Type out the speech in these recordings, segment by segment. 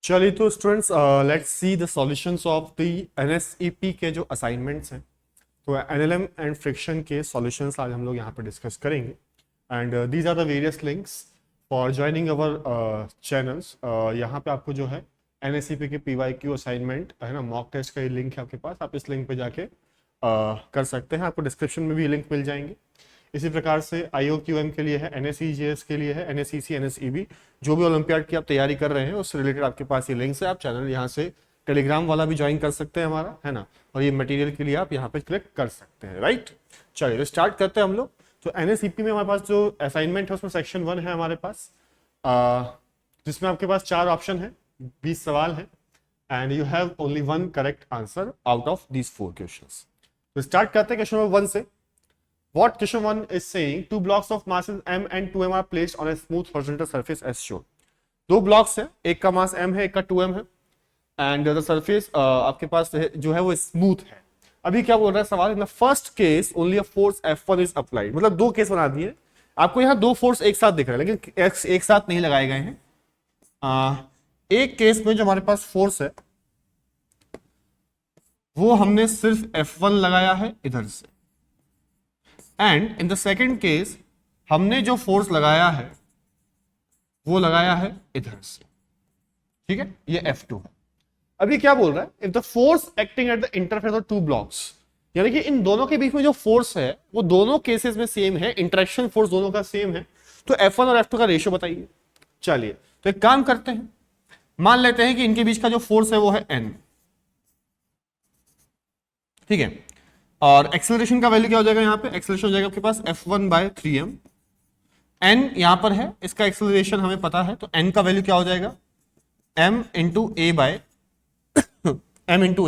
चलिए तो students let's see the solutions of the NSEP के जो असाइनमेंट्स हैं। तो एनएलएम एंड फ्रिक्शन के सॉल्यूशंस आज हम लोग यहाँ पे डिस्कस करेंगे and these are the various links for joining our channels. यहाँ पे आपको जो है एनएसईपी के पीवाईक्यू असाइनमेंट है ना, मॉक टेस्ट का ये लिंक है आपके पास, आप इस लिंक पे जाके कर सकते हैं। आपको डिस्क्रिप्शन में भी लिंक मिल जाएंगे। इसी प्रकार से IOQM के लिए है, NSEJS के लिए है, NSEC NSEB, जो भी ओलंपियाड की आप तैयारी कर रहे हैं उससे रिलेटेड आपके पास ये लिंक्स है। आप चैनल यहाँ से टेलीग्राम वाला भी ज्वाइन कर सकते हैं हमारा, है ना, और ये मटेरियल के लिए आप यहाँ पे क्लिक कर सकते हैं। राइट, चलिए तो स्टार्ट करते हैं हम लोग। तो NSEP में हमारे पास जो असाइनमेंट है उसमें सेक्शन 1 है हमारे पास, जिसमें आपके पास 4 ऑप्शन है, 20 सवाल है and you have only 1 correct answer out of these 4 questions. तो स्टार्ट करते हैं क्वेश्चन नंबर 1 से। What question 1 is saying, two blocks of masses m and 2m are placed on a smooth horizontal surface as shown। दो blocks है, एक का मास m है, एक का 2m है एंड द सरफेस आपके पास जो है वो स्मूथ है। अभी क्या बोल रहा है सवाल, in the first case only a force F1 is applied. मतलब दो केस बना दिए, आपको यहाँ दो फोर्स एक साथ दिख रहे हैं लेकिन एक साथ नहीं लगाए गए हैं। एक केस में जो हमारे पास फोर्स है वो हमने सिर्फ F1 लगाया है इधर से, and in the second case हमने जो फोर्स लगाया है वो लगाया है इधर से। ठीक है, ये F2 है। अभी क्या बोल रहा है, if the force acting at the interface of two blocks, यानी कि इन दोनों के बीच में जो फोर्स है वो दोनों केसेस में सेम है, इंटरेक्शन फोर्स दोनों का सेम है, तो F1 और F2 का रेशियो बताइए। चलिए तो एक काम करते हैं, मान लेते हैं कि इनके बीच का जो फोर्स है वो है N। ठीक है, और एक्सेलरेशन का वैल्यू क्या हो जाएगा, यहाँ पे एक्सेलरेशन हो जाएगा आपके पास F1/3m। n यहां पर है, इसका एक्सेलरेशन हमें पता है, तो n का वैल्यू क्या हो जाएगा m इंटू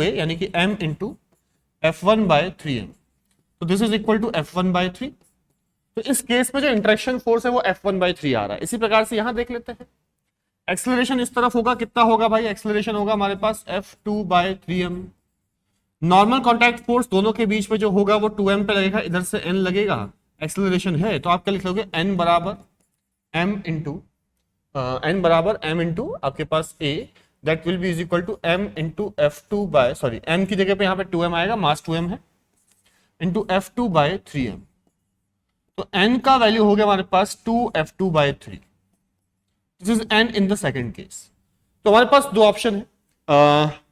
a, यानी कि m इंटू F1/3m। तो this is equal to F1/3। तो इस केस में जो इंटरेक्शन फोर्स है वो F1/3 आ रहा है। इसी प्रकार से यहां देख लेते हैं, एक्सेलरेशन इस तरफ होगा, कितना होगा भाई, एक्सेलरेशन होगा हमारे पास F2/3m। नॉर्मल कॉन्टैक्ट फोर्स दोनों के बीच में जो होगा वो 2m पे लगेगा, इधर से n लगेगा, एक्सेलरेशन है, तो आप क्या लिख लोगे, n बराबर m इंटू आपके पास a, that will be is equal to m into m की जगह पे यहाँ पे 2m आएगा, मास 2m है, इंटू F2/3m। तो n का वैल्यू हो गया हमारे पास 2F2/3। This is n in the second case. तो हमारे पास दो ऑप्शन है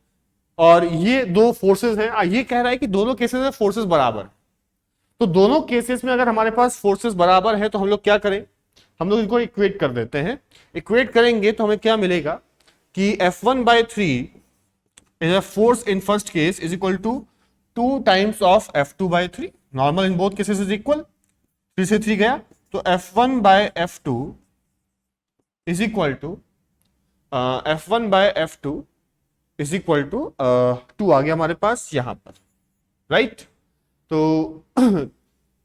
और ये दो फोर्सेस हैं। ये कह रहा है कि दोनों केसेस में फोर्सेस बराबर, तो दोनों केसेस में अगर हमारे पास फोर्सेस बराबर है तो हम लोग क्या करें, हम लोग इनको इक्वेट कर देते हैं। इक्वेट करेंगे तो हमें क्या मिलेगा कि F1/3 is a force in first case is equal to 2 times of F2/3। Normal in both cases is equal, 3 से 3 गया, तो F1/F2 is equal to F1/F2 is equal to 2 आ गया हमारे पास यहां पर। राइट, तो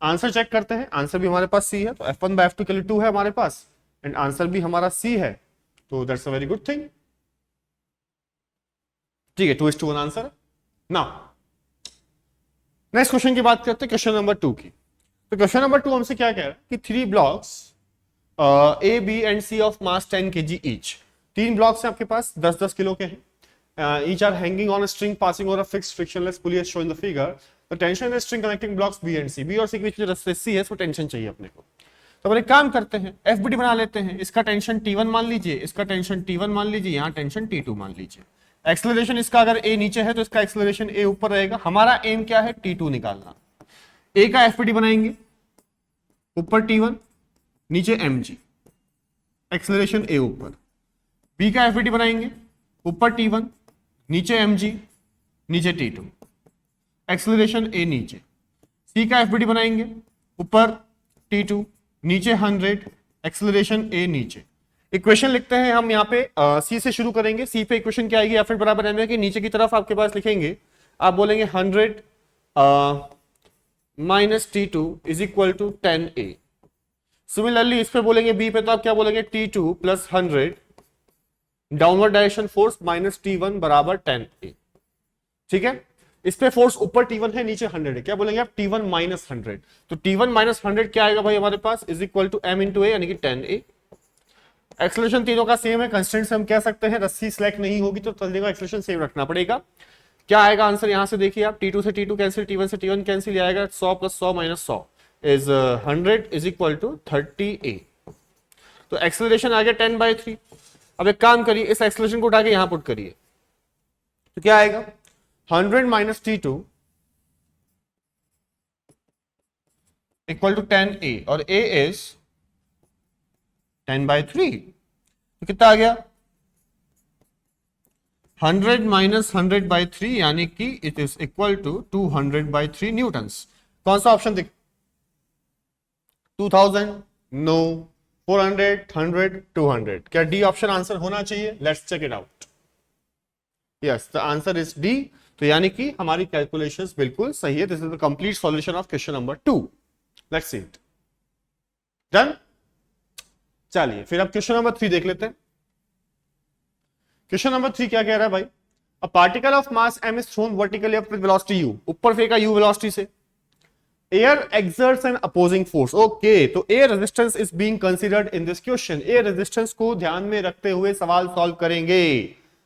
आंसर चेक करते हैं, आंसर भी हमारे पास C है, तो F1/F2 के लिए 2 है हमारे पास एंड आंसर भी हमारा C है, तो that's a very good thing. ठीक है, 2:1 आंसर। नाउ नेक्स्ट क्वेश्चन की बात करते हैं, क्वेश्चन नंबर 2 की। तो क्वेश्चन नंबर 2 हमसे क्या कह रहा है कि 3 blocks A, B and C of mass 10 kg each. 3 blocks हैं आपके पास, 10-10 किलो के हैं। Each are hanging on a string passing over a fixed frictionless pulley as shown in the figure. The tension in the string connecting blocks B and C. B और C के बीच में जो C है, इसको tension चाहिए अपने को। तो एक काम करते हैं, FBD बना लेते हैं। इसका टेंशन T1 मान लीजिए, इसका टेंशन T1 मान लीजिए, यहाँ टेंशन T2 मान लीजिए। एक्सेलरेशन इसका अगर A नीचे है तो इसका एक्सेलरेशन A ऊपर रहेगा। हमारा एम क्या है, T2 निकालना। A का FBD बनाएंगे, ऊपर T1 नीचे mg, एक्सेलरेशन A ऊपर। B का FBD बनाएंगे, ऊपर T1 नीचे mg नीचे T2, एक्सेलरेशन A नीचे। C का FBD बनाएंगे, ऊपर T2 नीचे 100, एक्सेलरेशन A नीचे। इक्वेशन लिखते हैं हम यहाँ पे, C से शुरू करेंगे। C पे इक्वेशन क्या आएगी, F बराबर m है, कि नीचे की तरफ आपके पास लिखेंगे, आप बोलेंगे 100 minus T2 is equal to 10A। Similarly इस पे बोलेंगे B पे, तो आप क्या बोलेंगे, T2 plus 100 downward direction force minus T1 बराबर 10A। ठीक है, इस पे फोर्स ऊपर T1 है, नीचे 100 है, क्या बोलेंगे आप, T1 माइनस 100। तो T1 माइनस 100 क्या आएगा भाई हमारे पास, is equal to m into A, यानी कि 10A। एक्सेलरेशन तीनों का सेम है, कंस्टेंट से हम कह सकते हैं रस्सी सिलेक्ट नहीं होगी तो तीनों का एक्सेलरेशन सेम रखना पड़ेगा। क्या आएगा आंसर यहां से देखिए आप, T2 से T2 कैंसिल, T1 से T1 कैंसिल, आएगा 100 + 100 - 100 is 100 is equal to 30A। तो एक्सेलरेशन आ गया 10/3। अब एक काम करिए, इस एक्सेलरेशन को उठा के यहां पुट करिए तो क्या आएगा 100 - T2 इक्वल टू 10A और A इज 10/3। तो कितना आ गया 100 - 100/3 यानी कि it is equal to 200/3 newtons. कौन सा ऑप्शन दिख 2000 नो 400 100 200 क्या डी ऑप्शन आंसर होना चाहिए? Let's check it out. Yes the answer is D. तो यानी कि हमारी कैलकुलेशंस बिल्कुल सही है। This is the complete solution of question number 2। Let's see it. Done. चलिए फिर अब क्वेश्चन नंबर 3 देख लेते हैं। क्वेश्चन नंबर 3 क्या कह रहा है भाई, a particle of mass m is thrown vertically up with velocity u, ऊपर फेंका u वेलोसिटी से, air exerts an opposing force. Okay, तो air resistance is being considered in this question. Air resistance को ध्यान में रखते हुए सवाल सॉल्व करेंगे,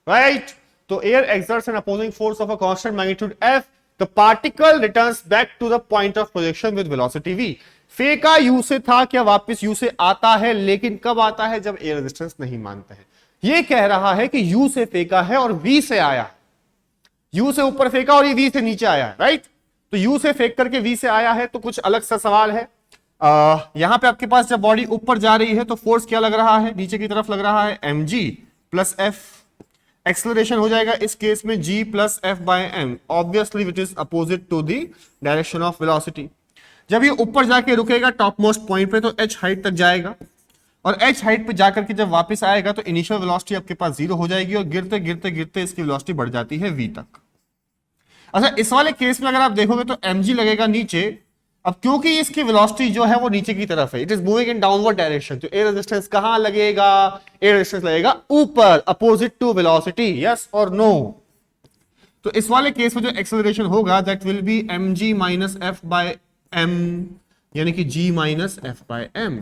राइट तो air exerts an opposing force of a constant magnitude f, the particle returns back to the point of projection with velocity v। फेंका u से था, क्या वापस u से आता है, लेकिन कब आता है जब एयर रेजिस्टेंस नहीं मानते हैं। ये कह रहा है कि u से फेंका है और v से आया है, u से ऊपर फेंका और ये v से नीचे आया है, राइट तो u से फेंक करके v से आया है, तो कुछ अलग सा सवाल है। यहां पे आपके पास जब बॉडी ऊपर जा रही है तो फोर्स क्या लग रहा है, नीचे की तरफ लग रहा है mg + f। एक्सेलरेशन हो जाएगा इस केस में g + f/m, obviously which is opposite to the direction of velocity. जब ये ऊपर जाके रुकेगा टॉप मोस्ट पॉइंट पे तो h हाइट तक जाएगा, और h हाइट पे जाकर के जब वापस आएगा तो इनिशियल वेलोसिटी आपके पास 0 हो जाएगी और गिरते गिरते गिरते इसकी वेलोसिटी बढ़ जाती है v तक। अच्छा, इस वाले केस में अगर आप देखोगे तो mg लगेगा नीचे। अब क्योंकि इसकी वेलोसिटी जो है वो नीचे की तरफ है, it is moving in downward direction, तो एयर रेजिस्टेंस कहां लगेगा, एयर रेजिस्टेंस लगेगा ऊपर, अपोजिट टू वेलोसिटी। यस और नो? तो इस वाले केस में जो एक्सेलरेशन होगा that will B mg - f/m, यानी कि g - f/m,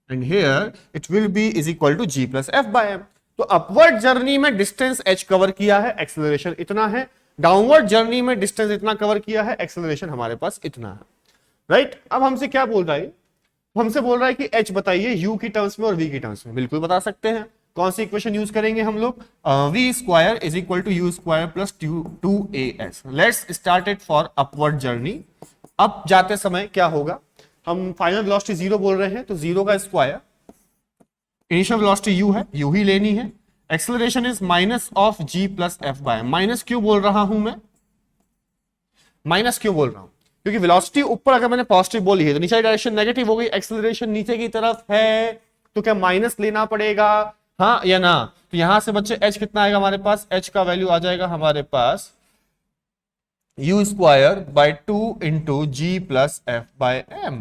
and here it will be is equal to g + f/m। तो अपवर्ड जर्नी में डिस्टेंस h कवर किया है, एक्सेलरेशन इतना है, डाउनवर्ड जर्नी में डिस्टेंस इतना कवर किया है, एक्सेलरेशन हमारे पास इतना है, राइट अब हमसे क्या बोल रहा है, हमसे बोल रहा है कि h बताइए u की टर्म्स में और v की टर्म्स में। बिल्कुल बता सकते हैं। कौन सी इक्वेशन यूज करेंगे हम लोग, v² = u² + 2as। Let's start it for upward journey. अब जाते समय क्या होगा, हम फाइनल वेलोसिटी 0 बोल रहे हैं तो 0 का स्क्वायर, इनिशियल वेलोसिटी u है, u ही लेनी है। Acceleration is -g + f/m। Minus क्यों बोल रहा हूं मैं, माइनस क्यों बोल रहा हूं, क्योंकि वेलोसिटी ऊपर अगर मैंने पॉजिटिव बोली है तो नीचे डायरेक्शन नेगेटिव हो गई, एक्सेलरेशन नीचे की तरफ है तो क्या माइनस लेना पड़ेगा, हाँ या ना? तो यहां से बच्चे h कितना आएगा हमारे पास, h का वैल्यू आ जाएगा हमारे पास u²/2 × g + f/m।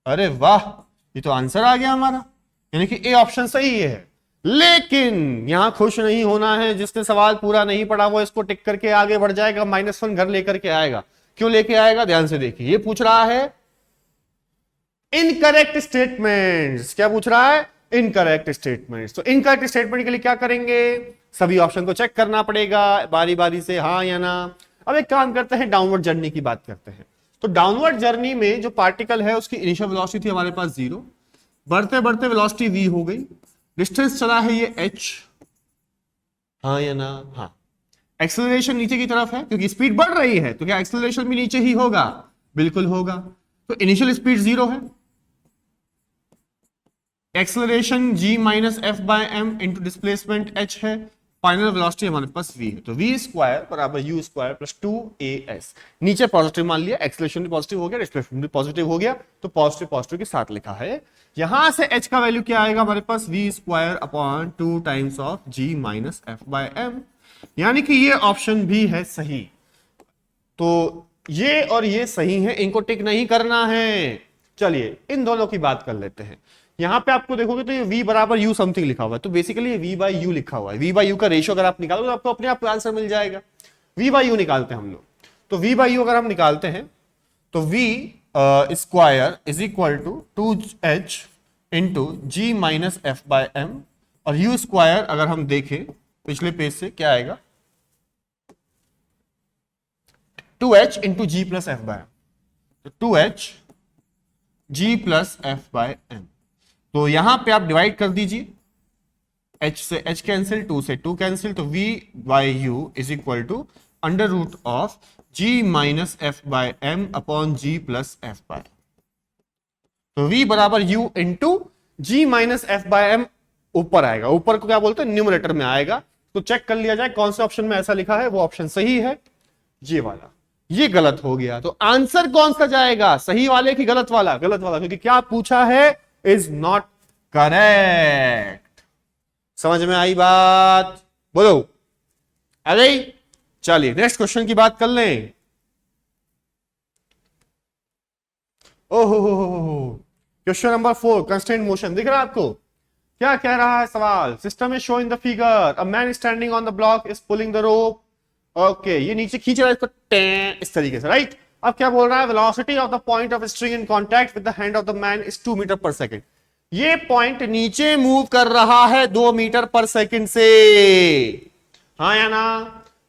अरे वाह, ये तो आंसर आ गया हमारा, यानी कि ए ऑप्शन सही है। लेकिन यहां खुश नहीं होना है, जिसने सवाल पूरा नहीं पढ़ा वो इसको टिक करके आगे बढ़ जाएगा, -1 घर लेकर के आएगा। क्यों लेके आएगा, ध्यान से देखिए। ये पूछ रहा है इनकरेक्ट स्टेटमेंट्स। क्या पूछ रहा है, इनकरेक्ट स्टेटमेंट्स। तो इनकरेक्ट स्टेटमेंट के लिए क्या करेंगे, सभी ऑप्शन को चेक करना पड़ेगा बारी बारी से, हाँ या ना। अब एक काम करते हैं, डाउनवर्ड जर्नी की बात करते हैं। तो डाउनवर्ड जर्नी में जो पार्टिकल है उसकी इनिशियल वेलोसिटी थी हमारे पास 0, बढ़ते बढ़ते वेलोसिटी v हो गई, डिस्टेंस चला है ये h, हाँ या ना? हाँ। एक्सेलरेशन नीचे की तरफ है क्योंकि स्पीड बढ़ रही है, तो क्या एक्सेलरेशन भी नीचे ही होगा, बिल्कुल होगा। तो इनिशियल स्पीड 0 है, acceleration g - f/m × displacement h है, फाइनल वेलोसिटी हमारे पास v है, तो v² = u² + 2as। नीचे पॉजिटिव मान लिया, एक्सेलरेशन भी पॉजिटिव हो गया, डिस्प्लेसमेंट भी पॉजिटिव हो गया, तो पॉजिटिव पॉजिटिव के साथ लिखा है। यहां से h का वैल्यू क्या आएगा हमारे पास, v² / 2 times of g - f/m, यानी कि ये ऑप्शन भी है सही। तो ये और ये सही है, इनको टिक नहीं करना है। चलिए इन दोनों की बात कर लेते हैं। यहां पे आपको देखोगे तो ये v = u समथिंग लिखा हुआ है, तो बेसिकली ये v/u लिखा हुआ है। v/u का रेशियो अगर आप निकालोगे तो आपको अपने आप आंसर मिल जाएगा। v/u निकालते हैं हम लोग, तो v/u अगर हम निकालते हैं तो v² = 2h into G minus F by m, और यू स्क्वायर अगर हम देखें पिछले पेज से क्या आएगा, 2h into ji plus F by M, तो 2h ji plus F by M. तो यहां पे आप डिवाइड कर दीजिए, h से h कैंसिल, 2 से 2 कैंसिल, तो v by u is equal to under root of g minus F by M upon g plus F by, तो v बराबर u into G minus F by M ऊपर आएगा, ऊपर को क्या बोलते हैं न्यूमरेटर में आएगा। तो चेक कर लिया जाए कौन से ऑप्शन में ऐसा लिखा है, वो ऑप्शन सही है, ये वाला। ये गलत हो गया, तो आंसर कौन सा जाएगा, सही वाले की गलत वाला? गलत वाला, क्योंकि क्या पूछा है, इज नॉट करेक्ट। समझ में आई बात? बोलो आ गई? चलिए नेक्स्ट क्वेश्चन की बात कर लें। ओहो, क्वेश्चन नंबर 4, कंस्ट्रेंट मोशन। दिख रहा है आपको क्या कह रहा है सवाल? System is showing the figure, a man standing on the block is pulling the rope. Okay, ये नीचे खींच रहा है इसको इस तरीके से, राइट? अब क्या बोल रहा है, velocity of the point of string in contact with the hand of the man is 2 meter पर सेकंड। ये पॉइंट नीचे मूव कर रहा है 2 मीटर पर सेकंड से, हाँ या ना?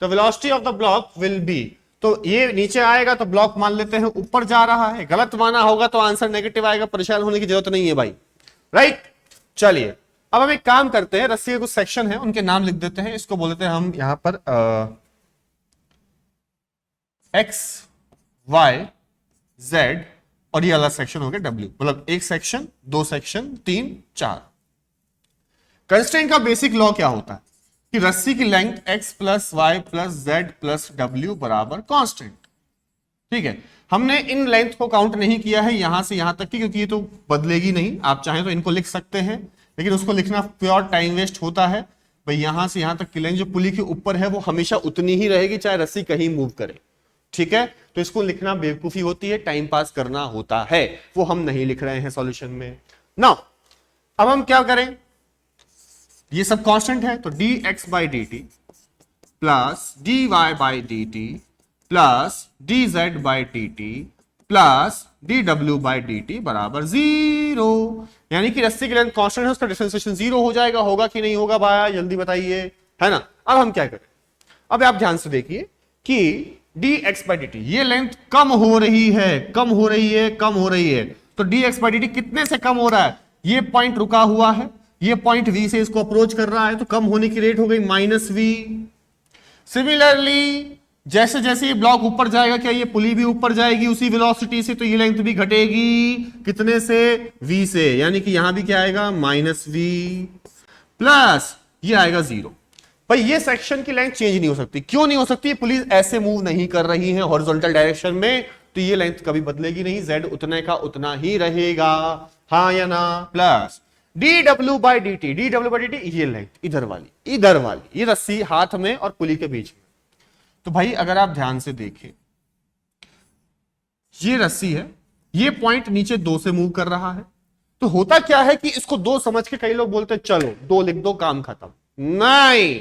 तो velocity of the block will be, तो ये नीचे आएगा तो ब्लॉक मान लेते हैं ऊपर जा रहा है, गलत माना होगा तो आंसर नेगेटिव आएगा, परेशान होने की जरूरत नहीं है भाई, राइट? चलिए अब हम एक काम करते हैं, रस्सी के कुछ सेक्शन है उनके नाम लिख देते हैं, इसको बोलते हैं हम यहां पर एक्स वाई जेड, और ये अलग सेक्शन हो गया डब्ल्यू, मतलब एक सेक्शन, 2 सेक्शन, 3, 4। कंस्ट्रेंट का बेसिक लॉ क्या होता है कि रस्सी की length x plus Y plus Z plus W बराबर कांस्टेंट। ठीक है, हमने इन लेंथ को काउंट नहीं किया है यहां से यहां तक की, क्योंकि ये तो बदलेगी नहीं। आप चाहें तो इनको लिख सकते हैं, लेकिन उसको लिखना प्योर टाइम वेस्ट होता है। भाई यहां से यहां तक की लेंथ जो पुली के ऊपर है वो हमेशा उतनी ही रहेगी, चाहे रस्सी कहीं मूव करे। ठीक है, तो इसको लिखना बेवकूफी होती है, टाइम पास करना होता है, वो हम नहीं लिख रहे हैं सॉल्यूशन में ना। अब हम क्या करें, ये सब कांस्टेंट है, तो dx by D T plus dy by D T plus dz by T T plus dw by D T बराबर 0। यानी कि रस्सी की लेंथ कांस्टेंट है, उसका डिफरेंशिएशन 0 हो जाएगा। होगा कि नहीं होगा भाई, जल्दी बताइए, है ना? अब हम क्या करें, अब आप ध्यान से देखिए कि dx बाई डी टी, ये लेंथ कम हो रही है, कम हो रही है, कम हो रही है, तो dx बाई डी टी कितने से कम हो रहा है? ये पॉइंट रुका हुआ है, ये पॉइंट v से इसको अप्रोच कर रहा है, तो कम होने की रेट हो गई -v। सिमिलरली जैसे जैसे ये ब्लॉक ऊपर जाएगा, क्या ये पुली भी ऊपर जाएगी उसी वेलोसिटी से, तो ये लेंथ भी घटेगी कितने से? v से, यानी कि यहां भी क्या आएगा -v प्लस ये आएगा 0। भाई ये सेक्शन की लेंथ चेंज नहीं हो सकती, क्यों नहीं हो सकती? पुलिस ऐसे मूव नहीं कर रही है हॉरिजॉन्टल डायरेक्शन में, तो ये लेंथ कभी बदलेगी नहीं, z उतने का उतना ही रहेगा, हाँ या ना? Plus dw by D T, dw by D T ये लेंथ इधर वाली, ये रस्सी हाथ में और पुली के बीच में। तो भाई अगर आप ध्यान से देखें, ये रस्सी है, ये पॉइंट नीचे 2 से मूव कर रहा है, तो होता क्या है कि इसको 2 समझ के कई लोग बोलते हैं चलो 2 लिख दो काम खत्म। नहीं,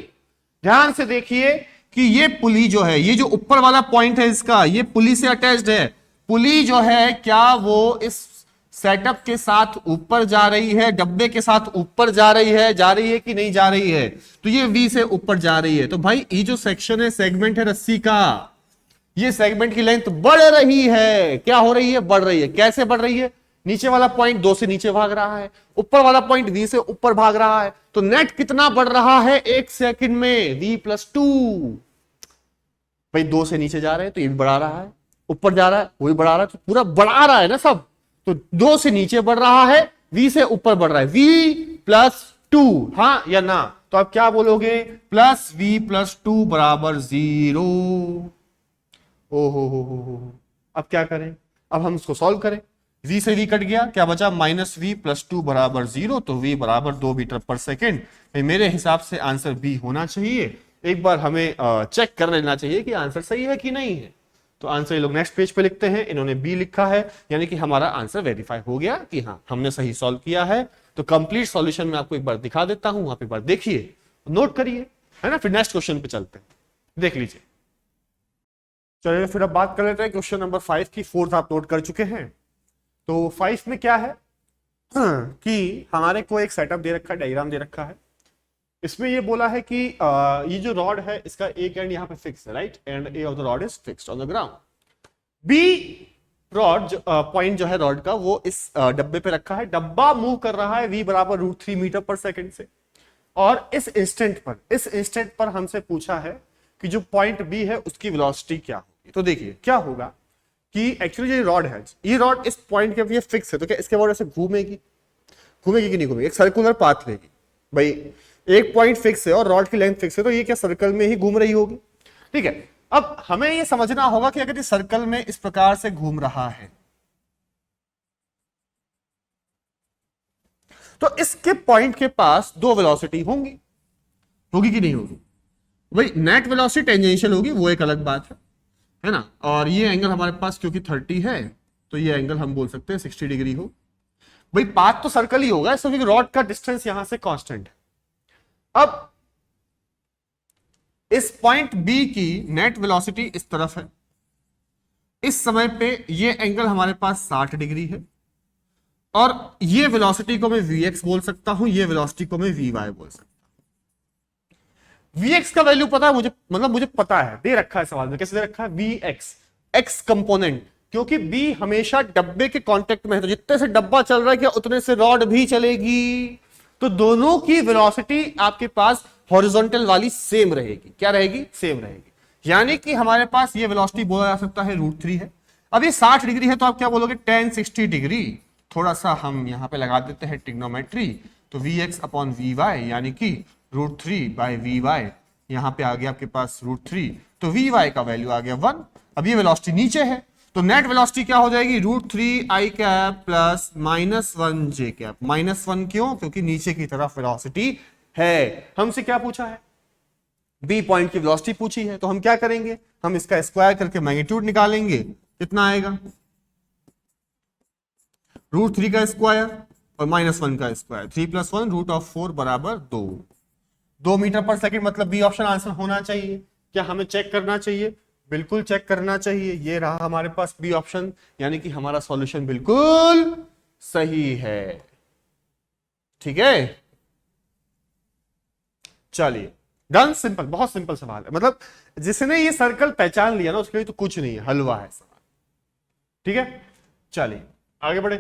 ध्यान से देखिए कि ये पुली जो है, ये जो ऊपर वाला पॉइंट है इसका, ये पुली से अटैच्ड है। पुली जो है क्या वो इस सेटअप के साथ ऊपर जा रही है, डब्बे के साथ ऊपर जा रही है कि नहीं जा रही है? तो ये V से ऊपर जा रही है। तो भाई ये जो सेक्शन है, सेगमेंट है रस्सी का, ये सेगमेंट की लेंथ बढ़ रही है। क्या हो रही है? बढ़ रही है। कैसे बढ़ रही है? नीचे वाला पॉइंट 2 से नीचे भाग रहा है, ऊपर वाला पॉइंट V से ऊपर भाग रहा है, तो नेट कितना बढ़ रहा है 1 सेकंड में? V+2। भाई 2 से नीचे जा रहे हैं तो ये भी बढ़ा रहा है, ऊपर जा रहा है वो भी बढ़ा रहा है, तो पूरा बढ़ा रहा है ना सब। तो 2 से नीचे बढ़ रहा है, V से ऊपर बढ़ रहा है, V+2, हाँ या ना? तो आप क्या बोलोगे? प्लस V+2 बराबर 0। ओहो, अब क्या करें? अब हम इसको सॉल्व करें। V से V कट गया, क्या बचा? -V+2 बराबर 0, तो V बराबर 2 मीटर पर सेकेंड। मेरे हिसाब से आंसर B होना चाहिए। एक बार हमें चेक कर लेना चाहिए कि आंसर सही है कि नहीं है। तो आंसर ये लोग नेक्स्ट पेज पे लिखते हैं, इन्होंने B लिखा है, यानी कि हमारा आंसर वेरीफाई हो गया कि हाँ हमने सही सॉल्व किया है। तो कंप्लीट सॉल्यूशन में आपको एक बार दिखा देता हूं, आप एक बार देखिए, नोट करिए, है ना? फिर नेक्स्ट क्वेश्चन पे चलते हैं, देख लीजिए। चलिए फिर अब बात कर लेते हैं क्वेश्चन नंबर 5 की। 4th आप नोट कर चुके हैं। तो 5 में क्या है? कि हमारे को एक सेटअप दे रखा है, डायग्राम दे रखा है। इसमें ये बोला है कि ये जो रॉड है इसका एक एंड यहाँ पे फिक्स है, right, and A of the rod is fixed on the ground. B rod point जो है रॉड का वो इस डब्बे पे रखा है, डब्बा मूव कर रहा है v बराबर √3 मीटर पर सेकंड से, और इस इंस्टेंट पर हमसे पूछा है कि जो पॉइंट बी है उसकी वेलोसिटी क्या होगी। तो देखिए क्या होगा कि एक्चुअली ये रॉड है, ये रॉड इस पॉइंट के लिए फिक्स है, तो क्या इसके बाद ऐसे घूमेगी कि नहीं घूमेगी, एक सर्कुलर पाथ लेगी। भाई एक पॉइंट फिक्स है और रॉड की लेंथ फिक्स है, तो ये क्या सर्कल में ही घूम रही होगी, ठीक है। अब हमें ये समझना होगा कि अगर ये सर्कल में इस प्रकार से घूम रहा है तो इसके पॉइंट के पास दो वेलोसिटी होगी कि नहीं होगी। भाई नेट वेलोसिटी टेंजेंशियल होगी, वो एक अलग बात है ना। और ये एंगल हमारे पास क्योंकि 30 है तो ये एंगल हम बोल सकते हैं 60 डिग्री हो। भाई पाथ तो सर्कल ही होगा, क्योंकि रॉड का डिस्टेंस यहां से कांस्टेंट है। अब इस पॉइंट बी की नेट वेलोसिटी इस तरफ है, इस समय पे ये एंगल हमारे पास 60 डिग्री है, और ये वेलोसिटी को मैं vx बोल सकता हूं, ये वेलोसिटी को मैं vy बोल सकता हूं। vx का वैल्यू पता है मुझे, मतलब मुझे पता है, दे रखा है सवाल में, कैसे दे रखा है, vx x कंपोनेंट, क्योंकि b हमेशा डब्बे के कांटेक्ट में है, तो जितने से डब्बा चल रहा है क्या उतने से रॉड भी चलेगी, तो दोनों की वेलोसिटी आपके पास हॉरिजॉन्टल वाली सेम रहेगी। क्या रहेगी, सेम रहेगी। यानी कि हमारे पास ये वेलोसिटी बोला जा सकता है √3 है। अब ये 60 डिग्री है तो आप क्या बोलोगे, tan 60 डिग्री, थोड़ा सा हम यहां पे लगा देते हैं ट्रिग्नोमेट्री, तो vx अपॉन vy यानी कि √3/vy, यहां पे आ गया आपके पास √3, तो vy का वैल्यू आ गया 1। अब ये वेलोसिटी नीचे है तो नेट वेलोसिटी क्या हो जाएगी, √3i cap plus -1j cap. -1 क्यों, क्योंकि नीचे की तरफ वेलोसिटी है। हमसे क्या पूछा है, बी पॉइंट की वेलोसिटी पूछी है, तो हम क्या करेंगे, हम इसका स्क्वायर करके मैग्नीट्यूड निकालेंगे। कितना आएगा, √3 का स्क्वायर और -1 का स्क्वायर, 3 + 1 √4 बराबर 2 मीटर पर सेकंड। मतलब बी ऑप्शन आंसर होना चाहिए। क्या हमें चेक करना चाहिए, बिल्कुल चेक करना चाहिए। ये रहा हमारे पास बी ऑप्शन, यानी कि हमारा सॉल्यूशन बिल्कुल सही है, ठीक है। चलिए डन, सिंपल, बहुत सिंपल सवाल है, मतलब जिसने ये सर्कल पहचान लिया ना उसके लिए तो कुछ नहीं है, हलवा है सवाल, ठीक है। चलिए आगे बढ़े,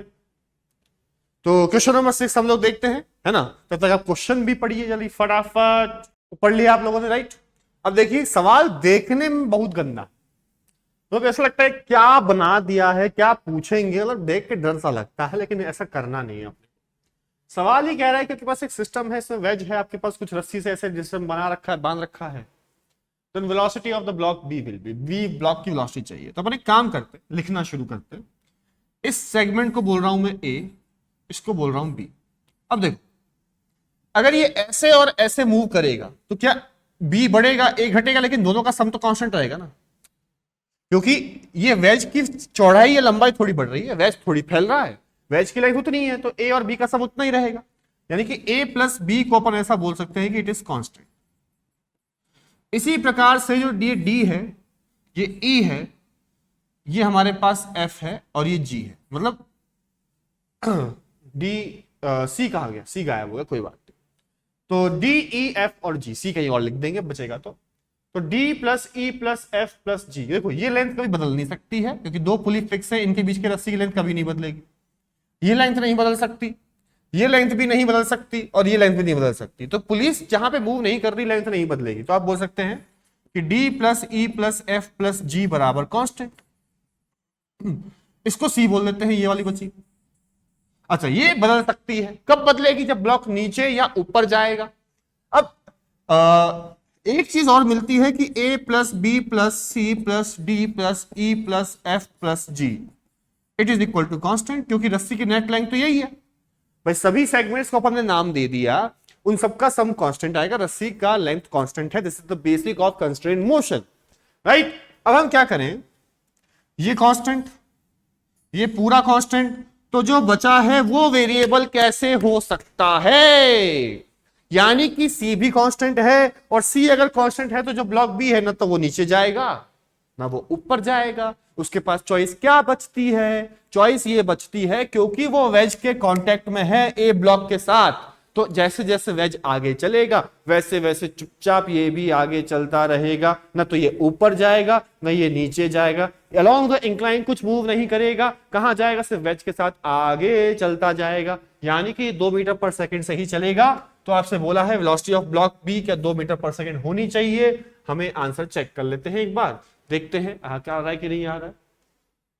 तो क्वेश्चन नंबर 6 हम लोग देखते हैं, है ना। तब तक आप क्वेश्चन भी पढ़िए जल्दी फटाफट। पढ़ लिया आप लोगों ने, राइट। अब देखिए सवाल देखने में बहुत गंदा, तो ऐसा लगता है क्या बना दिया है, क्या पूछेंगे, मतलब देख के डर सा लगता है, लेकिन ऐसा करना नहीं है अपने। सवाल ही कह रहा है कि आपके पास एक सिस्टम है, इसमें वेज है, आपके पास कुछ रस्सी से ऐसे सिस्टम बना रखा है, बांध रखा है, तो velocity of the block B will be, B block की वेलोसिटी चाहिए। तो अपन एक काम करते, लिखना शुरू करते। इस सेगमेंट को बोल रहा हूं मैं ए, इसको बोल रहा हूं बी। अब देखो अगर ये ऐसे और ऐसे मूव करेगा तो क्या बी बढ़ेगा, ए घटेगा, लेकिन दोनों का सम तो कांस्टेंट रहेगा ना, क्योंकि ये वेज की चौड़ाई या लंबाई थोड़ी बढ़ रही है, वेज थोड़ी फैल रहा है, वेज की लेंथ उतनी है, तो ए और बी का सम उतना ही रहेगा। यानी कि ए प्लस बी को अपन ऐसा बोल सकते हैं कि इट इज कांस्टेंट। इसी प्रकार से जो डी डी है, ये ई है, ये हमारे पास एफ है और ये जी है, मतलब डी सी कहा गया, सी गायब हो गया, कोई बात नहीं। तो डी ई एफ और जी, सी कहीं और लिख देंगे बचेगा तो D plus E plus F plus G. देखो ये लेंथ कभी बदल नहीं सकती है, क्योंकि दो पुली फिक्स है, इनके बीच की रस्सी की लेंथ कभी नहीं बदलेगी। ये लेंथ नहीं बदल सकती, ये लेंथ भी नहीं बदल सकती, और ये लेंथ भी नहीं बदल सकती। तो पुलिस जहां पे मूव नहीं कर रही लेंथ नहीं बदलेगी। तो आप बोल सकते हैं कि D plus E plus F plus G बराबर कांस्टेंट। इसको सी बोल देते हैं, ये वाली बची। अच्छा ये बदल सकती है, कब बदलेगी, जब ब्लॉक नीचे या ऊपर जाएगा। अब एक चीज और मिलती है कि a plus B plus C plus D plus E plus F plus G it is equal to constant, क्योंकि रस्सी की नेट लेंथ तो यही है। भाई सभी सेगमेंट्स को अपन ने नाम दे दिया, उन सबका सम कांस्टेंट आएगा, रस्सी का लेंथ कांस्टेंट है। This is the basic of constraint motion, right. अब हम क्या करें, ये कांस्टेंट, ये पूरा कांस्टेंट, तो जो बचा है वो वेरिएबल कैसे हो सकता है, यानी कि सी भी कांस्टेंट है, और सी अगर कांस्टेंट है तो जो ब्लॉक बी है ना तो वो नीचे जाएगा, ना वो ऊपर जाएगा। उसके पास चॉइस क्या बचती है? चॉइस ये बचती है क्योंकि वो वेज के कांटेक्ट में है ए ब्लॉक के साथ, तो जैसे जैसे वेज आगे चलेगा वैसे वैसे चुपचाप ये भी आगे चलता रहेगा, ना तो ये ऊपर जाएगा ना ये नीचे जाएगा। अलोंग द इंक्लाइन कुछ मूव नहीं करेगा, कहां जाएगा? सिर्फ वेज के साथ आगे चलता जाएगा, यानी कि 2 मीटर पर सेकंड से ही चलेगा। तो आपसे बोला है वेलोसिटी ऑफ ब्लॉक बी क्या 2 मीटर पर सेकंड होनी चाहिए। हमें आंसर चेक कर लेते हैं एक बार, देखते हैं क्या आ रहा है कि नहीं आ रहा है।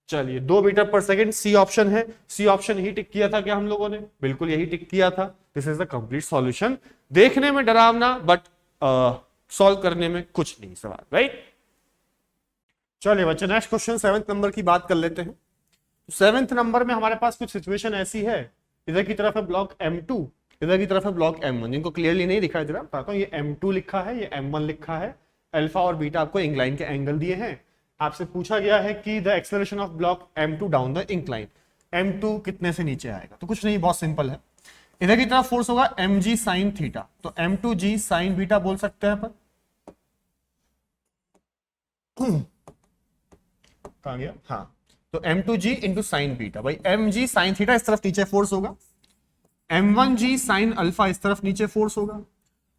चलिए 2 मीटर पर सेकंड सी ऑप्शन है। सी ऑप्शन ही टिक किया था क्या हम लोगों ने? बिल्कुल यही टिक किया था। This is the complete solution. देखने में डरावना बट सॉल्व करने में कुछ नहीं सवाल, राइट। चलिए बच्चे नेक्स्ट क्वेश्चन 7th नंबर की बात कर लेते हैं। 7th नंबर में हमारे पास कुछ सिचुएशन ऐसी है, इधर की तरफ है ब्लॉक M2, इधर की तरफ है ब्लॉक M1, जिनको क्लियरली नहीं दिखाई दे रहा बताता हूं। ये M2 लिखा है, ये M1 लिखा है, अल्फा और बीटा आपको इंक्लाइन के एंगल दिए हैं। आपसे पूछा गया है कि the acceleration of block M2 down the incline, M2 कितने से नीचे आएगा? तो कुछ नहीं, बहुत सिंपल है। इधर की तरफ फोर्स होगा mg साइन थीटा, तो m2g साइन बीटा बोल सकते हैं अपन। कहां गया? हाँ, तो m2g इंटू साइन बीटा, भाई mg साइन थीटा इस तरफ नीचे फोर्स होगा, m1g साइन अल्फा इस तरफ नीचे फोर्स होगा।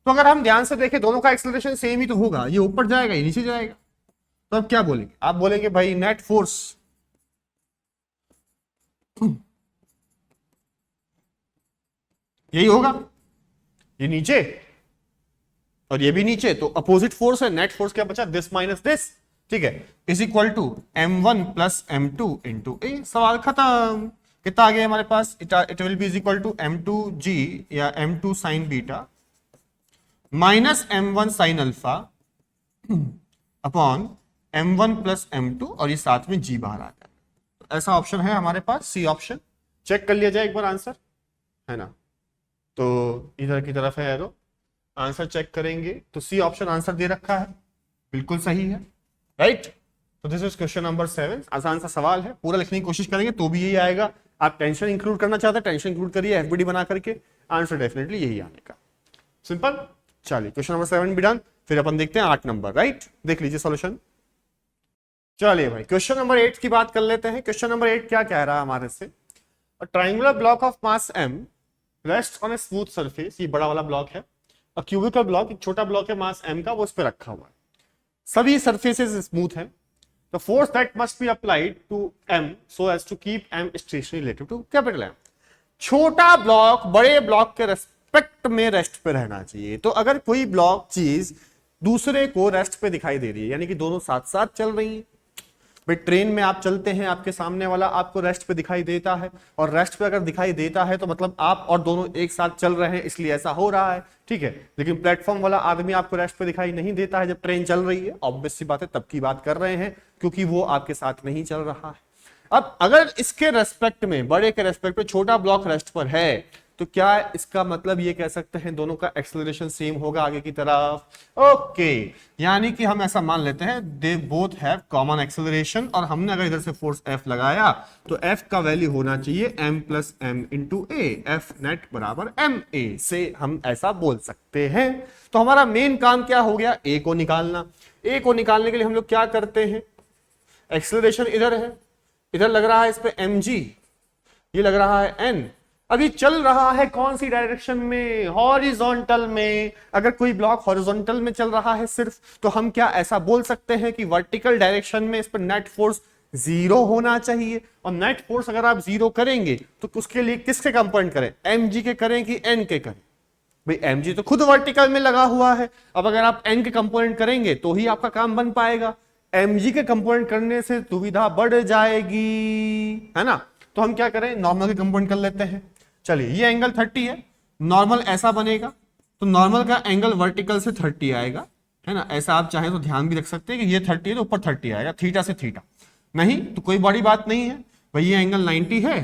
तो अगर हम ध्यान से देखें दोनों का एक्सेलरेशन सेम ही तो होगा, ये ऊपर जाएगा ये नीचे जाएगा। तो अब क्या बोलेंगे? आप बोलेंगे भाई नेट फोर्स यही होगा, ये नीचे और ये भी नीचे, तो अपोजिट फोर्स है। नेट फोर्स क्या बचा? दिस माइनस दिस, ठीक है, is equal to m1 plus m2 into A. सवाल खत्म। कितना आ गया हमारे पास? It will be is equal to m2g या m2 sine beta minus m1 sine alpha upon m1 plus m2, और ये साथ में g बाहर आ जाएगा। तो ऐसा ऑप्शन है हमारे पास, सी ऑप्शन। चेक कर लिया जाए एक बार आंसर, है ना। तो इधर की तरफ है एरो, आंसर चेक करेंगे तो सी ऑप्शन आंसर दे रखा है, बिल्कुल सही है, राइट। तो दिस इज क्वेश्चन नंबर 7। आसान सा सवाल है, पूरा लिखने की कोशिश करेंगे तो भी यही आएगा। आप टेंशन इंक्लूड करना चाहते हैं टेंशन इंक्लूड करिए, एफबीडी बना करके, आंसर डेफिनेटली यही आने का, सिंपल। चलिए क्वेश्चन नंबर 7 भी डन। फिर अपन देखते हैं 8 नंबर, राइट। देख लीजिए सॉल्यूशन। चलिए भाई क्वेश्चन नंबर 8 की बात कर लेते हैं। क्वेश्चन नंबर 8 क्या कह रहा है हमारे से? A triangular block of mass m rest on a smooth surface, ये बड़ा वाला ब्लॉक है। अ क्यूबिकल ब्लॉक, एक छोटा ब्लॉक है मास m का, वो उस पर रखा हुआ है। सभी सरफेसेस स्मूथ हैं। The force that must be applied to m so as to keep m stationary relative to capital M। छोटा ब्लॉक बड़े ब्लॉक के रेस्पेक्ट में रेस्ट पे रहना चाहिए। तो अगर कोई ब्लॉक चीज दूसरे को रेस्ट पे दिखाई दे रही है, यानी कि दोनों साथ साथ चल रही है। भाई ट्रेन में आप चलते हैं, आपके सामने वाला आपको रेस्ट पे दिखाई देता है, और रेस्ट पे अगर दिखाई देता है तो मतलब आप और दोनों एक साथ चल रहे हैं, इसलिए ऐसा हो रहा है, ठीक है। लेकिन प्लेटफॉर्म वाला आदमी आपको रेस्ट पे दिखाई नहीं देता है जब ट्रेन चल रही है, ऑब्वियस सी बात है, तब की बात कर रहे हैं, क्योंकि वो आपके साथ नहीं चल रहा है। अब अगर इसके रेस्पेक्ट में, बड़े के रेस्पेक्ट में छोटा ब्लॉक रेस्ट पर है, तो क्या इसका मतलब ये कह सकते हैं दोनों का एक्सेलरेशन सेम होगा आगे की तरफ? ओके, यानी कि हम ऐसा मान लेते हैं they both have common acceleration, और हमने अगर इधर से फोर्स F लगाया तो F का वैल्यू होना चाहिए m प्लस m इंटू ए, F नेट बराबर ma से हम ऐसा बोल सकते हैं। तो हमारा मेन काम क्या हो गया? A को निकालना। A को निकालने के लिए हम लोग क्या करते हैं? एक्सेलरेशन इधर है, इधर लग रहा है इस पे mg, ये लग रहा है n। अभी चल रहा है कौन सी डायरेक्शन में? हॉरिजॉन्टल में। अगर कोई ब्लॉक हॉरिजॉन्टल में चल रहा है सिर्फ, तो हम क्या ऐसा बोल सकते हैं कि वर्टिकल डायरेक्शन में इस पर नेट फोर्स 0 होना चाहिए। और नेट फोर्स अगर आप 0 करेंगे तो उसके लिए किसके कंपोनेंट करें? mg के करें कि n के करें? भाई mg तो खुद वर्टिकल में लगा हुआ है, अब अगर आप n के कंपोनेंट करेंगे तो ही आपका काम बन पाएगा। mg के कंपोनेंट करने से दुविधा बढ़ जाएगी, है ना। तो हम क्या करें? नॉर्मल के कंपोनेंट कर लेते हैं। चलिए ये एंगल 30 है, नॉर्मल ऐसा बनेगा, तो नॉर्मल का एंगल वर्टिकल से 30 आएगा, है ना। ऐसा आप चाहें तो ध्यान भी रख सकते हैं कि ये 30 है तो ऊपर 30 आएगा, थीटा से थीटा। नहीं तो कोई बड़ी बात नहीं है भाई, ये एंगल 90 है,